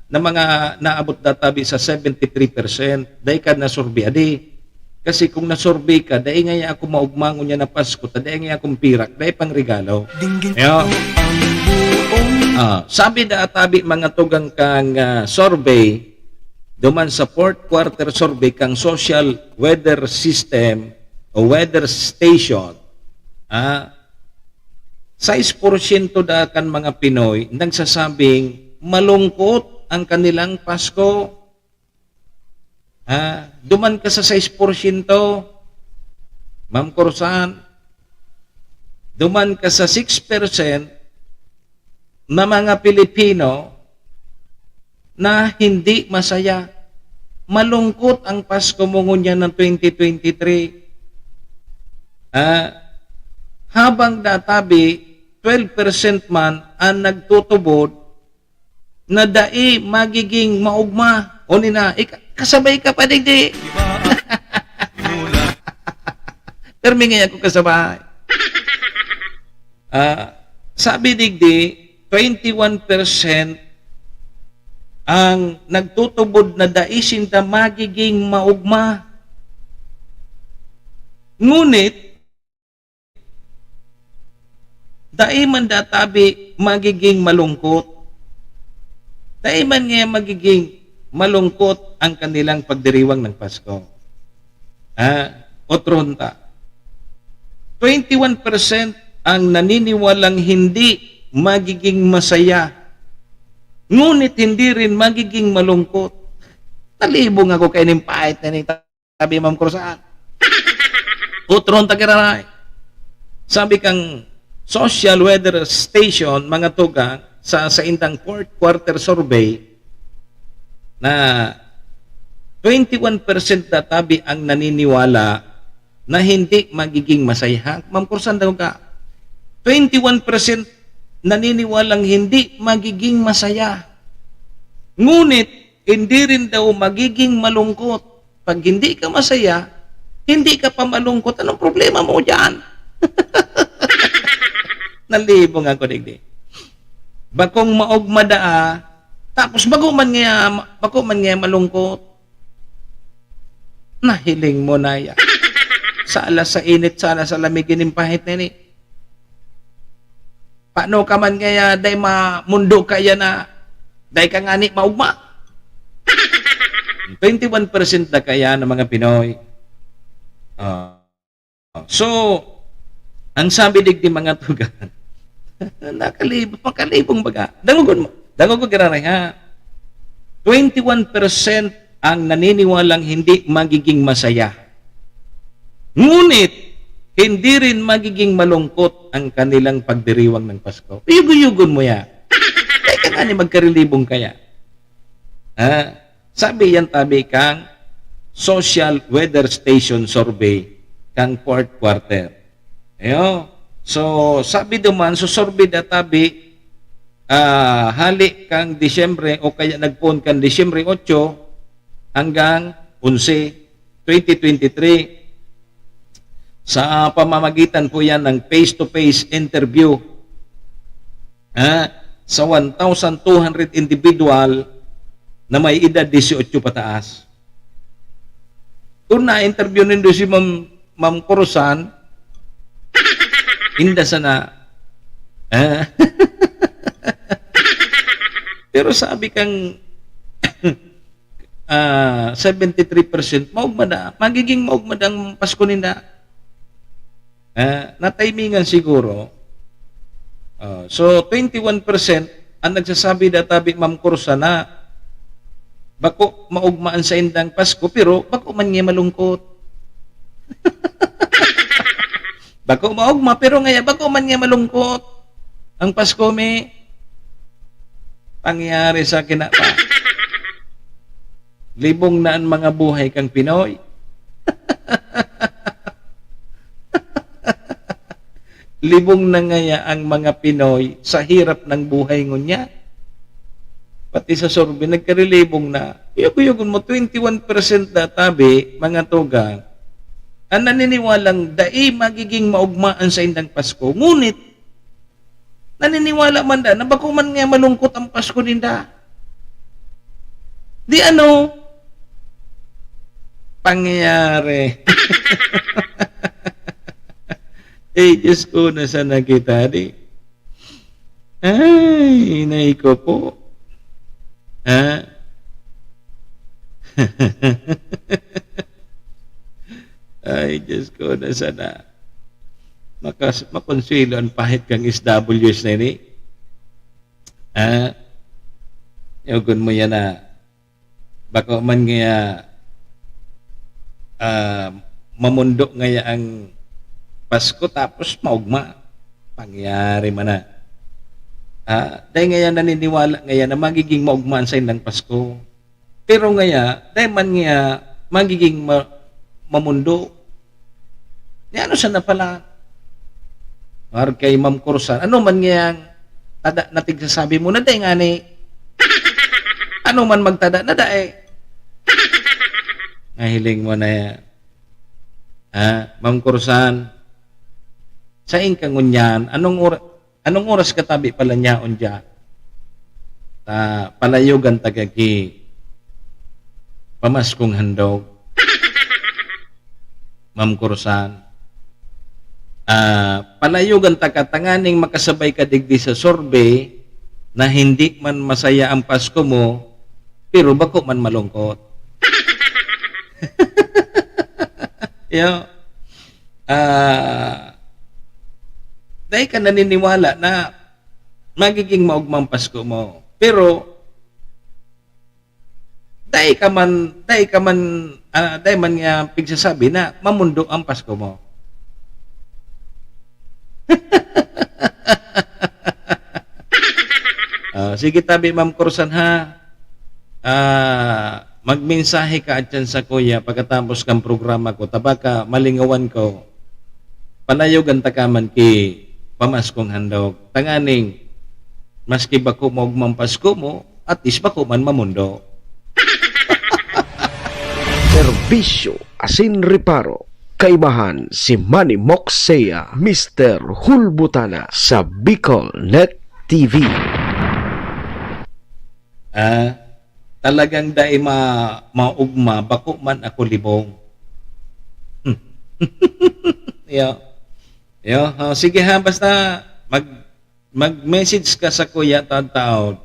na mga naabot databi sa 73%, dahil ka na-survey. Adi, kasi kung na-survey ka, dahil ngayon ako maugmangon niya na Pasko, dahil ngayon akong pirak, dahil pang regalo. Dinggin Yo. ko ang buong Sabi da atabi mga tugang kang survey, duman sa fourth quarter survey kang social weather system o weather station, 6% da kan mga Pinoy nagsasabing malungkot ang kanilang Pasko. Duman ka sa 6%, Ma'am Corsan. duman ka sa 6% na mga Pilipino na hindi masaya. Malungkot ang Pasko mo ngunyan ng 2023. Habang databi, 12% man ang nagtutubod na dai magiging maugma. O nina, kasabay ka pa digdi. Permi nga ako kasabay. Sabi digdi, 21% ang nagtutubod na daisin ta magiging maugma. Ngunit, dai man databi magiging malungkot. Dai man nga magiging malungkot ang kanilang pagdiriwang ng Pasko. Otronta. 21% ang naniniwalang hindi magiging masaya. Ngunit hindi rin magiging malungkot. Nalibong ako kay ning pahit na ning tabi Ma'am Cruzan. Utron tagiranay. Sabi kang social weather station mga tugang sa indang fourth quarter survey na 21% databi ang naniniwala na hindi magiging masaya. Ma'am Cruzan daw ka. 21% naniniwalang hindi magiging masaya. Ngunit, hindi rin daw magiging malungkot. Pag hindi ka masaya, hindi ka pa malungkot. Anong problema mo dyan? Nalibong ako digdi. Bakong maugmadaa, tapos bago man nga malungkot, nahiling mo na ya. Sa alas sa init, sa alas sa lamigin ng pahit na ni. Paano ka man kaya day mundo kaya na day ka ngani maugma? 21% na kaya ng mga Pinoy. So, ang sabi digdi mga tugan, makalibong baga. Dangugon mo. Dangugon giraray ha. 21% ang naniniwalang hindi magiging masaya. Ngunit, hindi rin magiging malungkot ang kanilang pagdiriwang ng Pasko. Yugon-yugon mo ya. Kaya ka nga ni magkarilibong kaya. Sabi yan tabi kang social weather station survey kang fourth quarter. Ayo. So, sabi duman, so survey databi, hali kang Disyembre o kaya nagpon kang Disyembre 8 hanggang 11, 2023. Sa pamamagitan po yan ng face-to-face interview sa 1,200 individual na may edad 18 pataas. Kung na-interview nindo si Ma'am Cruzan, inda sana. Pero sabi kang 73% maugmada, magiging maugmadang Pasko ninda. Na-timingan siguro. So, 21% ang nagsasabi databi Ma'am Cruzan na bako maugmaan sa indang Pasko, pero bako man nga malungkot. Bako maugma, pero ngaya bako man nga malungkot. Ang Pasko may pangyari sa kinapa. Libong na ang mga buhay kang Pinoy. Libong na ngaya ang mga Pinoy sa hirap ng buhay ngunya. Pati sa survey, nagkarilibong na. Iyog-iyogon mo, 21% databi, mga tugang, ang naniniwalang dai magiging maugmaan sa indang Pasko. Ngunit, naniniwala man da, na bako man nga malungkot ang Pasko ninda. Di ano? Pangyayari. Diyos ko, nasa na kita, di? Ay, inay ko po. Ay, Diyos ko, nasa na. Makonsilo ang pahit kang SWS na ini. Yugon mo yan na. Baka man nga mamundo nga ang Pasko tapos maugma. Pangyari man na. Dahil ngayon naniniwala ngayon na magiging maugmaan sa ng Pasko. Pero ngayon, dahil man nga magiging mamundo. Ano siya na pala? Or kay Ma'am Kursan, ano man nga natig sasabi mo na dahil nga ni ano man magtada na dahil nahiling mo na yan. Ma'am Kursan, sa kang ngunyan, anong oras katabi pala niya unya? Palayugan tagagi pamaskong handog. Ma'am Kursan, palayugan takatanganing makasabay ka digdi sa survey na hindi man masaya ang Pasko mo, pero bako man malungkot. Dahil ka naniniwala na magiging maugmang Pasko mo. Pero dahil man nga pigsasabi na mamundo ang Pasko mo. Sige tabi Ma'am Kursan ha. Magmensahe ka at sa kuya pagkatapos kang programa ko. Tabaka malingawan ko. Panayogan takaman ki pamaskong handog. Tanganing maski bako mo ugmang Pasko mo at is bako man mamundo. Serbisyo asin reparo. Kaibahan si Manny Moxea, Mr. Hulbutana sa Bicol Net TV. Talagang dai maugma bako man ako libong. Sige ha, basta mag-message ka sa kuya taon-taon.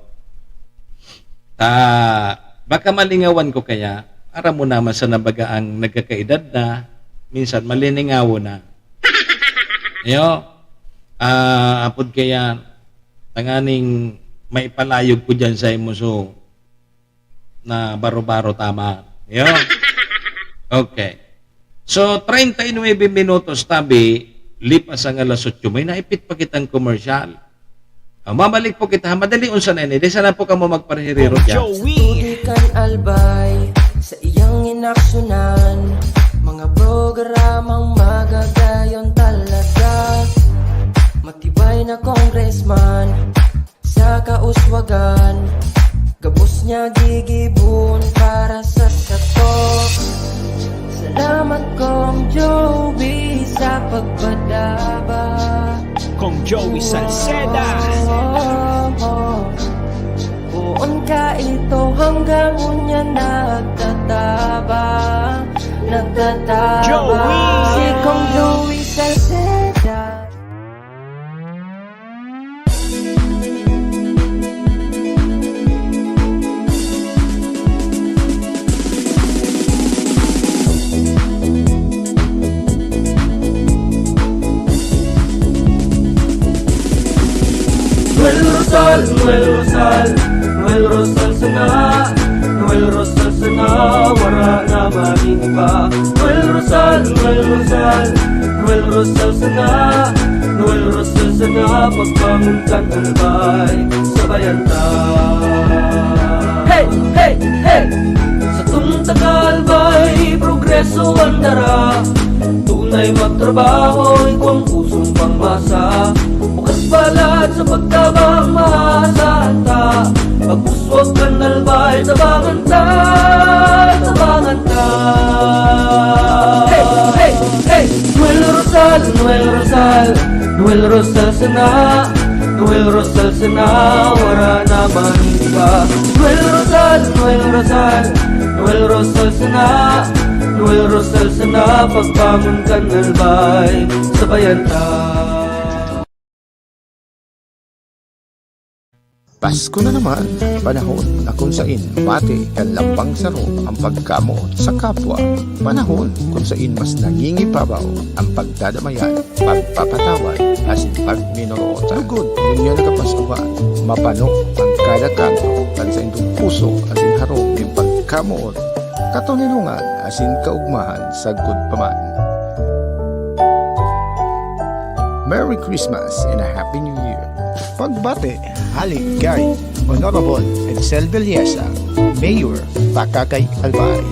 Baka malingawan ko kaya, para mo naman sa nabaga ang nagkakaedad na, minsan maliningawo na. Apod kaya, tanganing may palayog ko dyan sa imuso na baro-baro tama. Okay. So, 39 minutos tabi, lipas ang alas 8, may naipit pa kitang commercial. Mamalik po kita. Madali unsa na ini. Di sana po ka mo magparehiriro dyan. Tudikan albay sa iyang inaksyonan, mga programang magagayon talaga. Matibay na congressman sa kauswagan, gabos niya gigibon para sa sato. Salamat kong Joey sa pagpadaba. Kong Joey Salceda. Buon ka ito hanggang unya nagtataba. Joey! Si Kong Joey Salceda. Noel Rosal, Noel Rosal sana, Noel Rosal sana, wala na maging iba. Noel Rosal, Noel Rosal, Noel Rosal sana, Noel Rosal sana, pagbangon kang albay, sabayan ta. Hey, hey, hey! Sa tunta kalbay, progreso ang dara, tunay magtrabaho, ikaw ang pusong pangmasa. Bukas palad sa pagtabang maasahan ta, pagpuswag ka nalbay, tabangan ta, tabangan ta. Hey, hey, hey! Noel Rosal, Noel Rosal, Noel Rosal sana, Noel Rosal sana, wala na maniba. Noel Rosal, Noel Rosal, Noel Rosal sana, Noel Rosal sana, pagbangon ka nalbay, sabayan ta. Pasko na naman, panahon na kung sain bati kan lambang saro ang pagkamot sa kapwa. Panahon kung sain mas nangingipabaw ang pagdadamayan, pagpapatawad, asin pagminoro. Tagod, ninyo nagapaskuhan, mapano ang kada kanto, kan sa indong puso, asin harong ng pagkamot. Katuninungan, asin kaugmahan sa good paman. Merry Christmas and a Happy New Year. Pagbate, Halig Gary, Honorable Edsel Villesa, Mayor Pakakay Albay.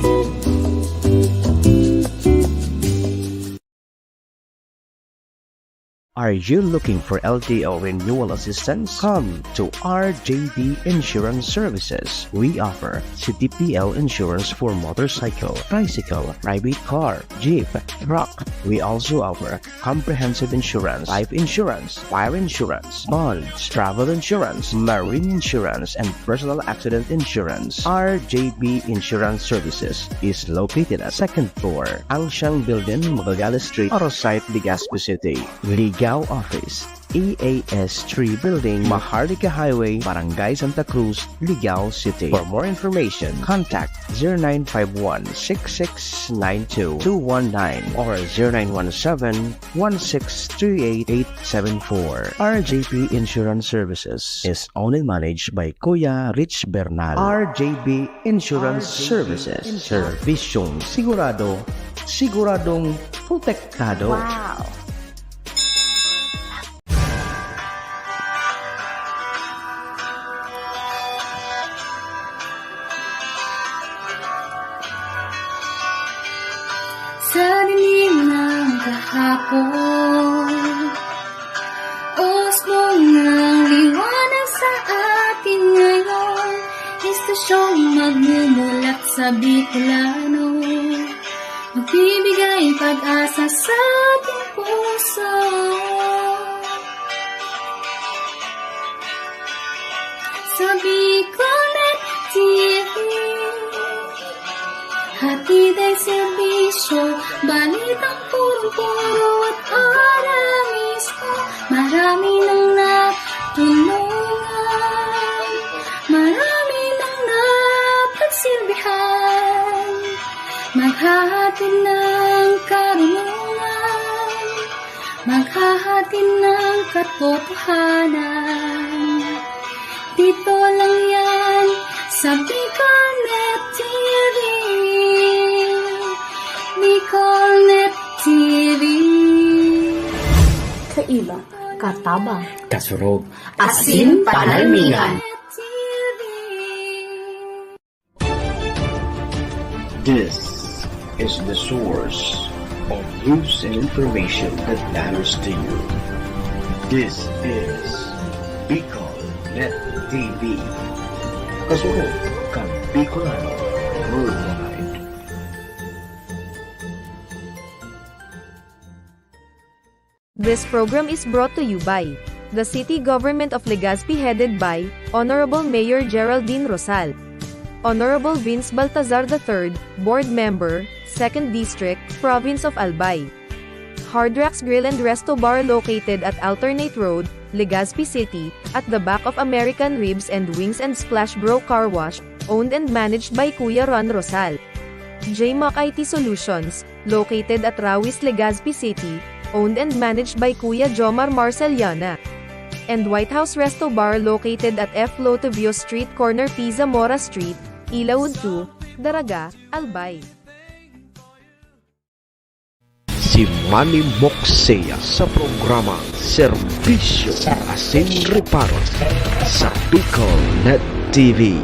Are you looking for LTO renewal assistance? Come to RJB Insurance Services. We offer CTPL insurance for motorcycle, tricycle, private car, jeep, truck. We also offer comprehensive insurance, life insurance, fire insurance, bonds, travel insurance, marine insurance, and personal accident insurance. RJB Insurance Services is located at 2nd floor, Angsiang Building, Magallanes Street, Orosite, Legazpi City. Ligaw Office, EAS 3 Building, Maharlika Highway, Barangay Santa Cruz, Ligaw City. For more information, contact 0951-6692-219 or 0917-1638874. RJB Insurance Services is owned and managed by Kuya Rich Bernal. RJB Insurance Services. Servisyong sigurado, siguradong protektado. Wow! Sa dilim ng kahapon, osmong ng liwanag sa atin ngayon, istasyong magmumulat sa Bicolano, magbibigay pag-asa sa ating puso. Sa Bicolnet TV, hatid ay serbisyo, balitang puro-puro at aramismo. Marami nang natulungan, marami nang napagsilbihan. Maghahatid ng karunungan, maghahatid ng katotohanan. Dito lang yan sa Bicolnet TV. Bicolnet TV. Kaiba, katabang, Kasurog. asin panalmingan. This is the source of news and information that matters to you. This is Bicolnet TV. Kasurog kang Bicolano worldwide. This program is brought to you by the City Government of Legazpi headed by Honorable Mayor Geraldine Rosal, Honorable Vince Baltazar III, Board Member, 2nd District, Province of Albay. Hard Rocks Grill and Resto Bar located at Alternate Road, Legazpi City, at the back of American Ribs and Wings and Splash Bro Car Wash, owned and managed by Kuya Ron Rosal. JMAC IT Solutions, located at Rawis, Legazpi City, owned and managed by Kuya Jomar Marceliana. And White House Resto Bar located at F. Lotovio Street Corner Pisa Mora Street, Ilaud 2, Daraga, Albay. Si Manny Moxea sa programa Serbisyo Asin Reparo sa Bicolnet TV.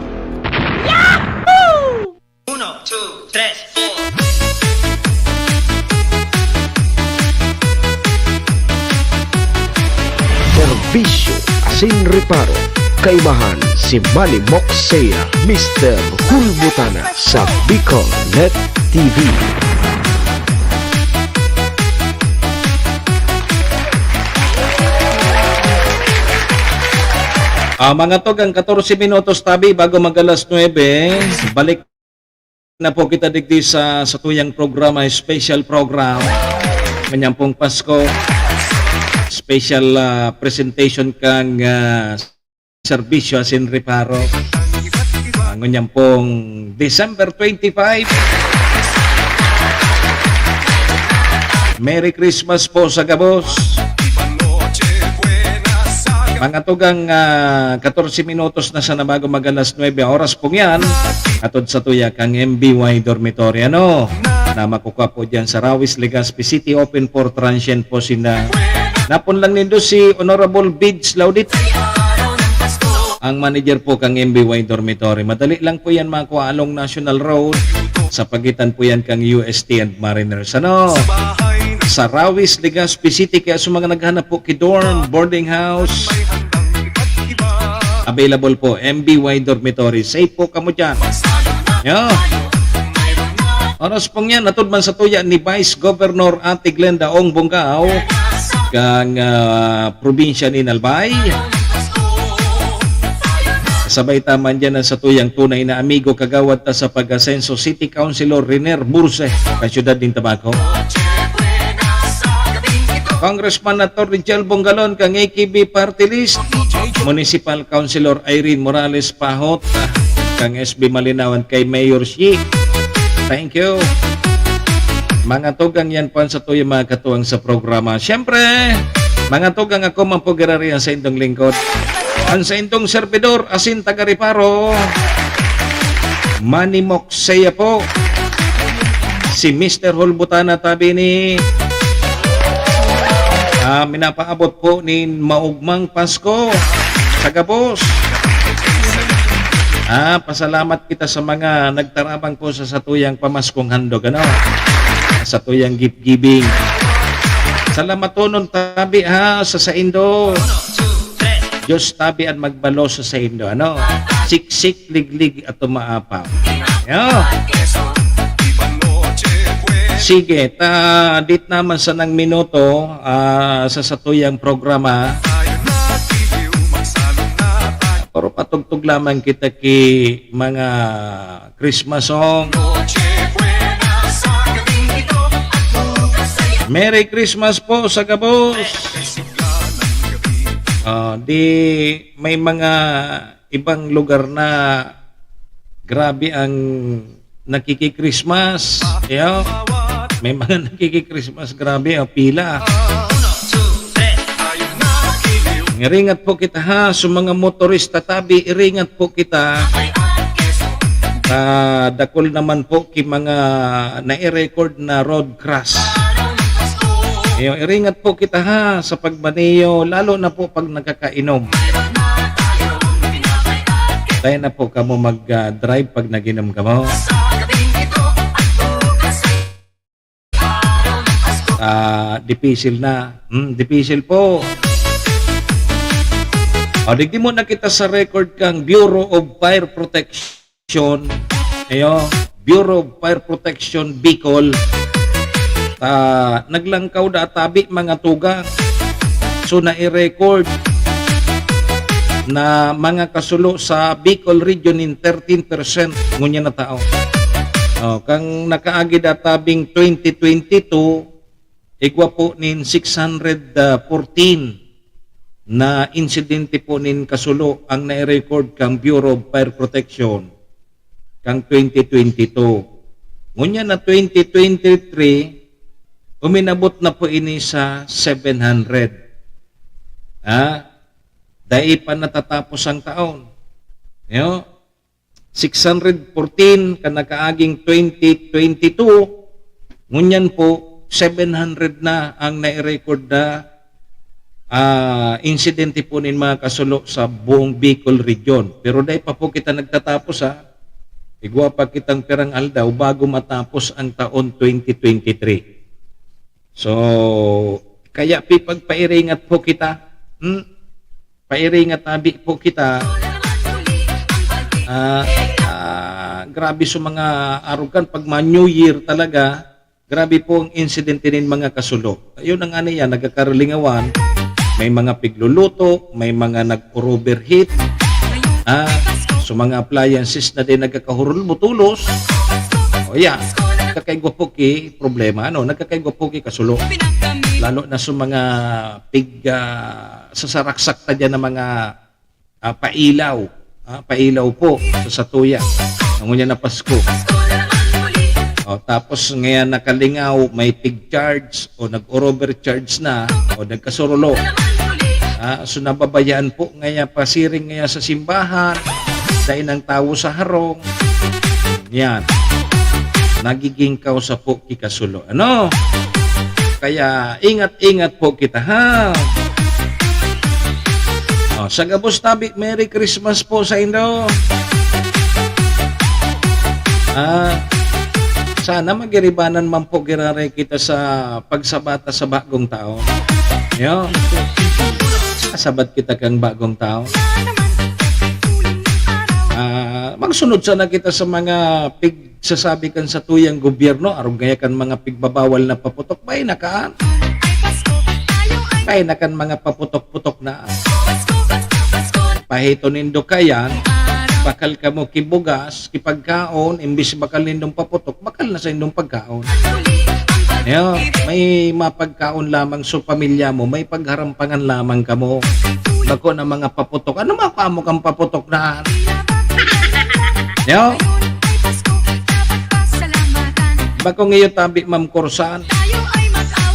Serbisyo Asin Reparo, kaibahan si Manny Moxea, Mr. Hulbutana sa Bicolnet TV. Mga tog, ang 14 minutos tabi bago mag-alas 9, balik na po kita digdi sa tuyang programa, special program. Kanyang pong Pasko, special presentation kang Serbisyo Asin Reparo. Kanyang pong December 25. Merry Christmas po sa Gabos. Mga tugang 14 minutos na sa nabago mag-alas 9 oras po yan. Atod sa tuya kang MBY Dormitory. Ano? Na makukuha po dyan sa Rawis, Legazpi City. Open for transient po sina Napon lang nindo si Honorable Bids Laudit. Ang manager po kang MBY Dormitory. Madali lang po yan makuha along National Road. Sa pagitan po yan kang UST and Mariners. Ano? Sa Rawis, Legazpi City. Kaya sa mga naghanap po kidorm, boarding house, available po, MBY Dormitory. Safe po kamo dyan. Yo. Oras pong yan, natud man sa tuya ni Vice Governor Ate Glenda Ong Bongao kang probinsya ni Nalbay. Sabay taman dyan sa tuyang tunay na amigo kagawad ta sa pag-asenso City Councilor Riner Burse, ka siyudad din Tabaco. Congressman Nator Rijal Bongalon kang AKB Party List. Municipal Councilor Irene Morales Pahot kang SB Malinawan kay Mayor Shi. Thank you. Mga tugang yan po sa tuyang mga katuwang sa programa. Siyempre, mga tugang ako mampugirarihan sa indong lingkod. Ang sa indong servidor, asin taga-Riparo, Manny Moxeya po. Si Mr. Hulbutana tabi ni minapaabot po ni Maugmang Pasko. Tagabos. Pasalamat kita sa mga nagtarabang po sa satuyang pamaskong handog, ano? Sa tuyang gift-giving. Salamat po nun tabi sa Saindo. Diyos tabi at magbalo sa Saindo, ano? Siksik, liglig at umaapaw. Yo. Sige, dit naman sa nang minuto sa satuyang programa. Pero patugtog lamang kita ki mga Christmas song. Merry Christmas po sa Gabos. Di may mga ibang lugar na grabe ang nakiki-Christmas. May mga nakiki-Christmas grabe ang pila. Iringat po kita sa mga motorista tabi, iringat po kita. Dakol naman po ki mga nai-record na road crash. Iringat po kita sa pagmaneho, lalo na po pag nakakainom. Tayo na po kamo mag-drive pag naginom kamo. Dipisil na. Dipisil po. Digdi mo na kita sa record kang Bureau of Fire Protection. Bureau of Fire Protection Bicol. Naglangkaw da tabi mga tuga. So nai-record na mga kasulo sa Bicol region in 13% ngunya na tao. Kang nakaagi da tabing 2022 igwa po nin 614 na insidente po nin kasulo ang nai-record kang Bureau of Fire Protection kang 2022. Ngunya na 2023 uminabot na po ini sa 700. Dahil pa natatapos ang taon. 614 ka nakaaging 2022, ngunyan po 700 na ang nai-record na insidente po nin mga kasulo sa buong Bicol region. Pero dahil pa po kita nagtatapos igwa pa kitang pirang aldaw bago matapos ang taon 2023. So, kaya pagpairingat po kita, pairingat tabi po kita, grabe sa mga arugan, pag New Year talaga, grabe po ang insidente rin mga kasulo. Yun ang ano yan, nagkakarlingawan, may mga pigluluto, may mga nag-overheat, so mga appliances na din nagkakahurul-butulos, nagkakaigwa po ki problema, nagkakaigwa po ki kasulo. Lalo na sa mga sasaraksak ta dyan ng mga pailaw. Pailaw po sa satuya. Nangunya na Pasko. Tapos ngayon nakalingaw, may pig charge o nag-overcharge na o nagkasurulo. So nababayaan po ngayon pasiring ngayon sa simbahan dahil ng tao sa harong. Yan. Nagiging kausa po kikasulo. Kaya ingat-ingat po kita ha. Sa gabos tabi, Merry Christmas po sa inyo. Sana magiribanan man po girare kita sa pagsabata sa bagong tao. Yo. Sabat kita kang bagong tao. Magsunod sana kita sa mga pigsasabi kan sa tuyang gobyerno, aron gaya kan mga pigbabawal na paputok, bay nakaan. Bay nakan mga paputok-putok na. Pahito nindo kayan, bakal ka mo kibugas, kipagkaon, imbis bakal nindong paputok, bakal na sa indong pagkaon. Yo, may mapagkaon lamang sa pamilya mo, may pagharampangan lamang ka mo. Bako na mga paputok, ano mapamo kang paputok na? Yo, bako ngayon tabi Ma'am Kursan,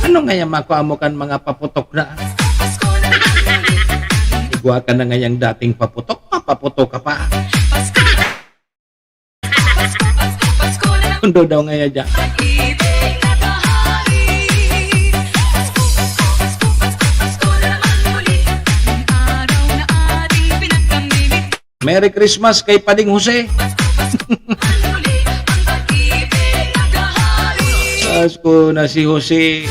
ano ngayon makuamo kan mga paputok na? Igwa ka na ngayang dating paputok, mapaputok ka pa. Kundo daw ngayon dyan. Merry Christmas kay Pading Jose. Pasko na si Jose.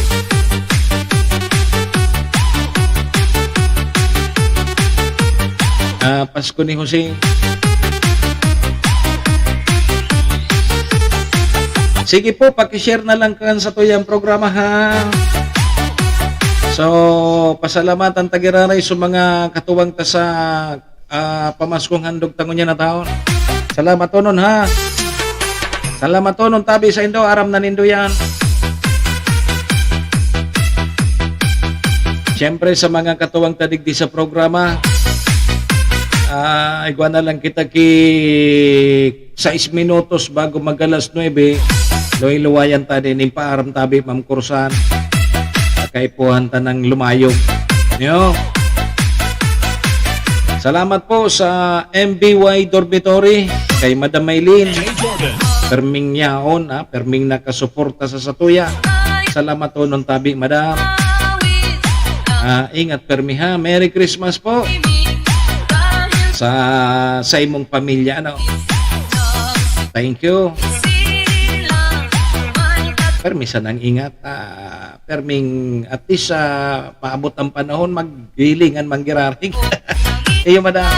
Pasko ni Jose. Sige po, pakishare na lang kan sa tuyang programa ha. So, pasalamatan tagiraray sa mga katuwang ta sa pamaskong handog tangon niya na taon. Salamat tonon ha. Salamat tonon tabi sa indo, aram na nindo yan. Siyempre sa mga katuwang tadigdi sa programa, igwa na lang kita ki 6 minutos bago mag-alas 9. Luwayan tadi ni paaram tabi Ma'am Kursan. Kay puhan tanang lumayog. Yo. Salamat po sa MBY Dormitory kay Madam Maylin. Perming yaon, perming nakasuporta sa satuya. Salamat po nung tabi, Madam. Ingat permi ha. Merry Christmas po sa imong pamilya. Ano? Thank you. Permi sanang ingat. Perming at least paabot ang panahon maggilingan manggiraring. Iyo Madam.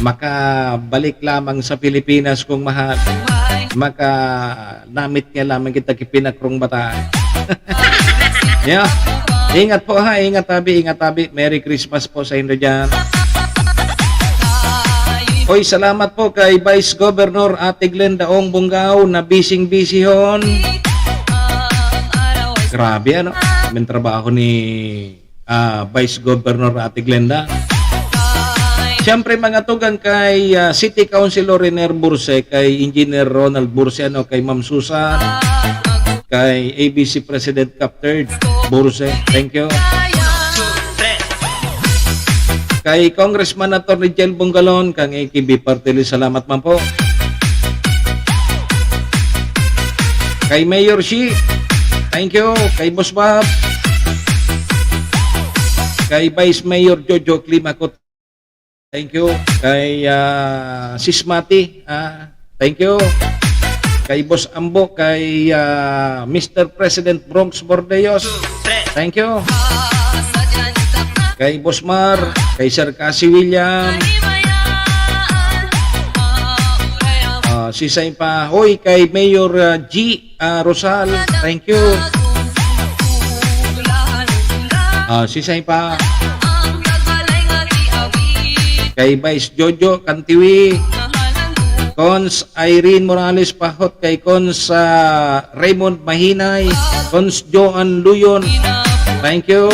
Makabalik lamang sa Pilipinas kung mahal. Namit nga lamang kita kipinakrong bata. Yeah. Ingat po ha, ingat tabi. Merry Christmas po sa inyo dyan. Oy, salamat po kay Vice Governor Ate Glenda Ong Bungaw na busy hon. Grabe ano, may trabaho ni Vice Governor Ate Glenda. Siyempre mga tugang kay City Councilor Rener Burse, kay Engineer Ronald Bursiano, kay Ma'am Susan, kay ABC President Cap 3rd Burse, thank you. Kay Congressman Atty. Jel Bungalon, kang AKB Party List, salamat man po. Kay Mayor Shi, thank you. Kay Boss Bob, kay Vice Mayor Jojo Climaco, thank you. Kay Sis Mati, thank you. Kay Boss Ambo, kay Mr. President Bronx Bordeos, thank you. Kay Boss Mar, kay Sir Cassie William, sisay pa, hoy, kay Mayor G. Rosal, thank you. Sisay pa, kay Vice Jojo Kantiwi, Cons Irene Morales Pahot, kay Cons Raymond Mahinay, Cons Joan Luyon, thank you.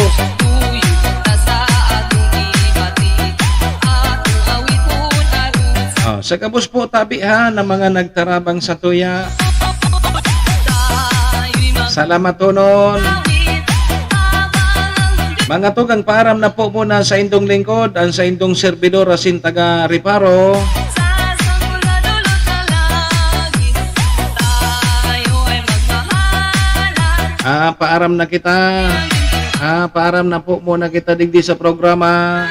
Sa kabus po tabi ha ng mga nagtarabang sa tuya. Salamat po nun. Mga tugang param na po muna sa indong lingkod, ang sa indong servidor asin taga Riparo. Paaram na kita. Paaram na po muna kita digdi sa programa.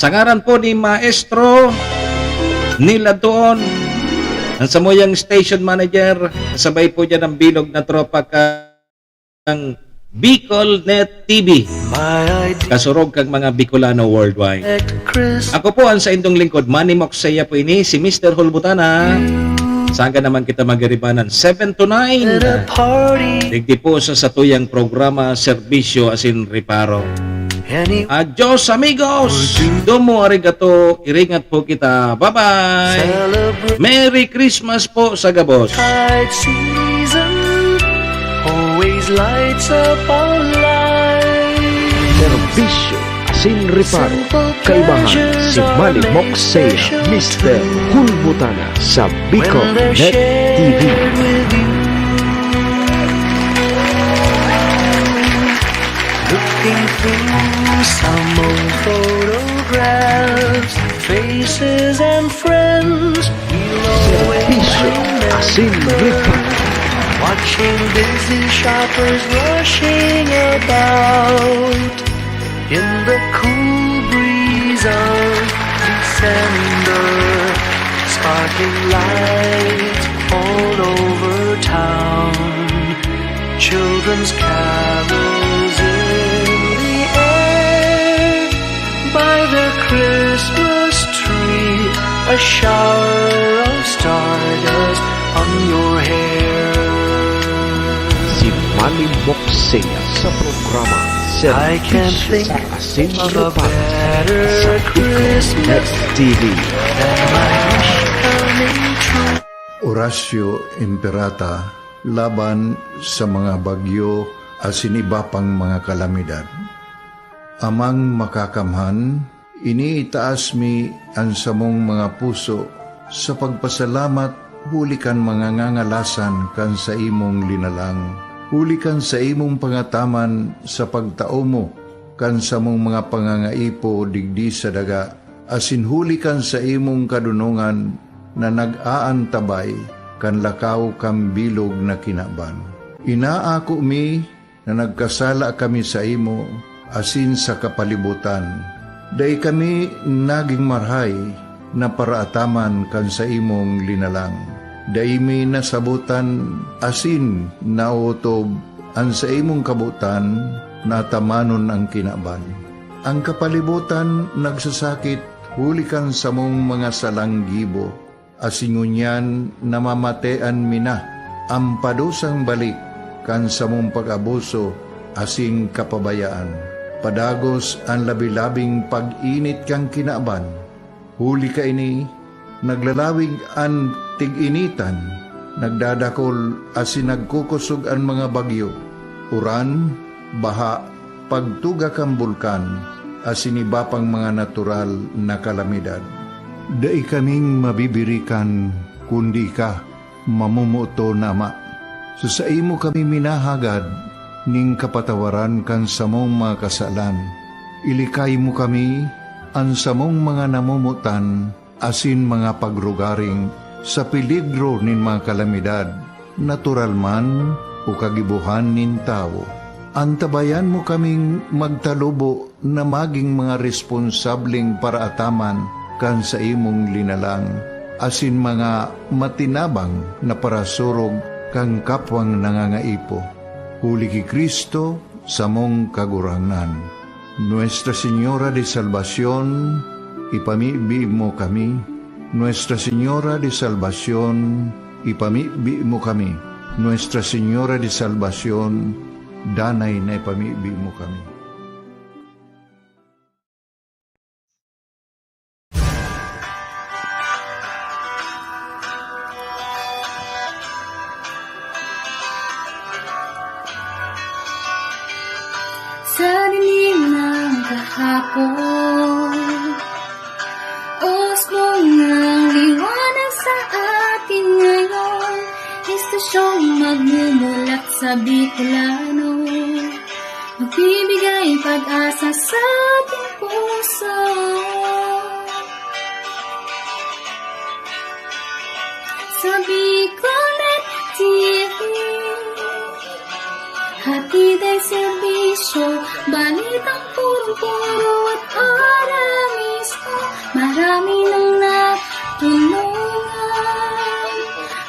Sa ngaran po ni Maestro Nila doon, ang samuyang station manager, kasabay po dyan ang bilog na tropa kang Bicol Net TV. Kasurog kang mga Bicolano worldwide. Ako po ang sa indong lingkod, Manny Moxeya po ini, si Mr. Hulbutana. Saan naman kita magaribanan? 7 to 9. Digdi po sa satuyang programa, serbisyo asin reparo. Adios amigos! Domo arigato, iringat po kita. Bye-bye! Merry Christmas po sa Gabos! Always lights up our lives. Serbisyo asin reparo. Kaibahan si Manny Moxeya, Mr. Hulbutana sa Bicol Net TV. Looking through some old photographs, faces and friends we'll always Serbisyo asin reparo. watching busy shoppers rushing about in the cool breeze of December, sparkling lights all over town, children's carols in the air, by the Christmas tree, a shower of stardust on your hair. Si Manny Moxeya sa programa I can't think Asin of a Reparo better sa Christmas Net TV. than my wish coming true. Horacio Imperata laban sa mga bagyo asin iba pang mga kalamidad. Amang makakamhan, iniitaas mi ang samong mga puso sa pagpasalamat, hulikan mga ngangalasan kan sa imong linalang. Hulikan sa imong pangataman sa pagtao mo, kan sa mong mga pangangaipo digdi sa daga, asin hulikan sa imong kadunungan na nag-aantabay, kan lakaw kam bilog na kinaban. Inaako mi na nagkasala kami sa imo, asin sa kapalibutan. Day kami naging marhay na paraataman kan sa imong linalang. Daimi nasabutan asin nautob ang sa imong kabutan natamanon ang kinaban. Ang kapalibutan nagsasakit hulikan sa mong mga salanggibo asingunyan namamatean mina ang padusang balik kan sa mong pag-abuso asing kapabayaan. Padagos ang labi-labing pag-init kang kinaban. Huli ka ini naglalawig ang tig-initan, nagdadakol asin nagkukusog ang mga bagyo, uran, baha, pagtuga kang bulkan, asin iba pang mga natural na kalamidad. Dai kaming mabibirikan, kundi ka, mamumuto nama. So sa imo kami minahagad, ning kapatawaran kan samong mga kasalan. Ilikay mo kami, ang samong mga namumutan, asin mga pagrugaring sa peligro nin mga kalamidad, natural man o kagibuhan nin tao. Antabayan mo kaming magtalubo na maging mga responsableng paraataman kan sa imong linalang, asin mga matinabang na parasurog kang kapwang nangangaipo. Huli ki Kristo sa mong kagurangan. Nuestra Señora de Salvación, ipamibi mo kami. Nuestra Señora de Salvación, ipamibi mo kami. Nuestra Señora de Salvación, danay na ipamibi mo kami. Sa dilim ng kahapon, usbong ng liwanag sa atin ngayon, istasyong magmumulat sa Bicolano, magbibigay pag-asa sa ating puso. Sa Bicol Net TV. Hatid ay serbisyo, balitang puro-puro at para mismo. Marami nang natulungan,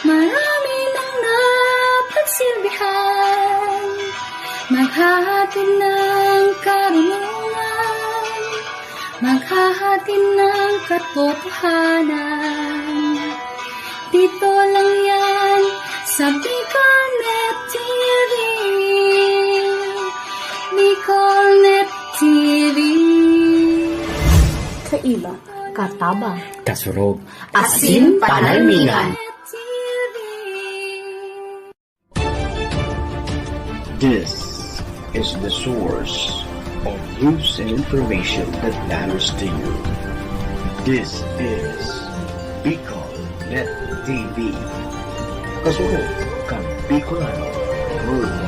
marami nang napagsilbihan. Maghahatid ng karunungan, maghahatid ng katotohanan. Dito lang yan sa Bicolnet TV. Bicolnet TV. Kaiba, katabang, Kasurog. asin panalmigan. This is the source of news and information that matters to you. This is Bicolnet TV. Kasurog kang Bicolano. Good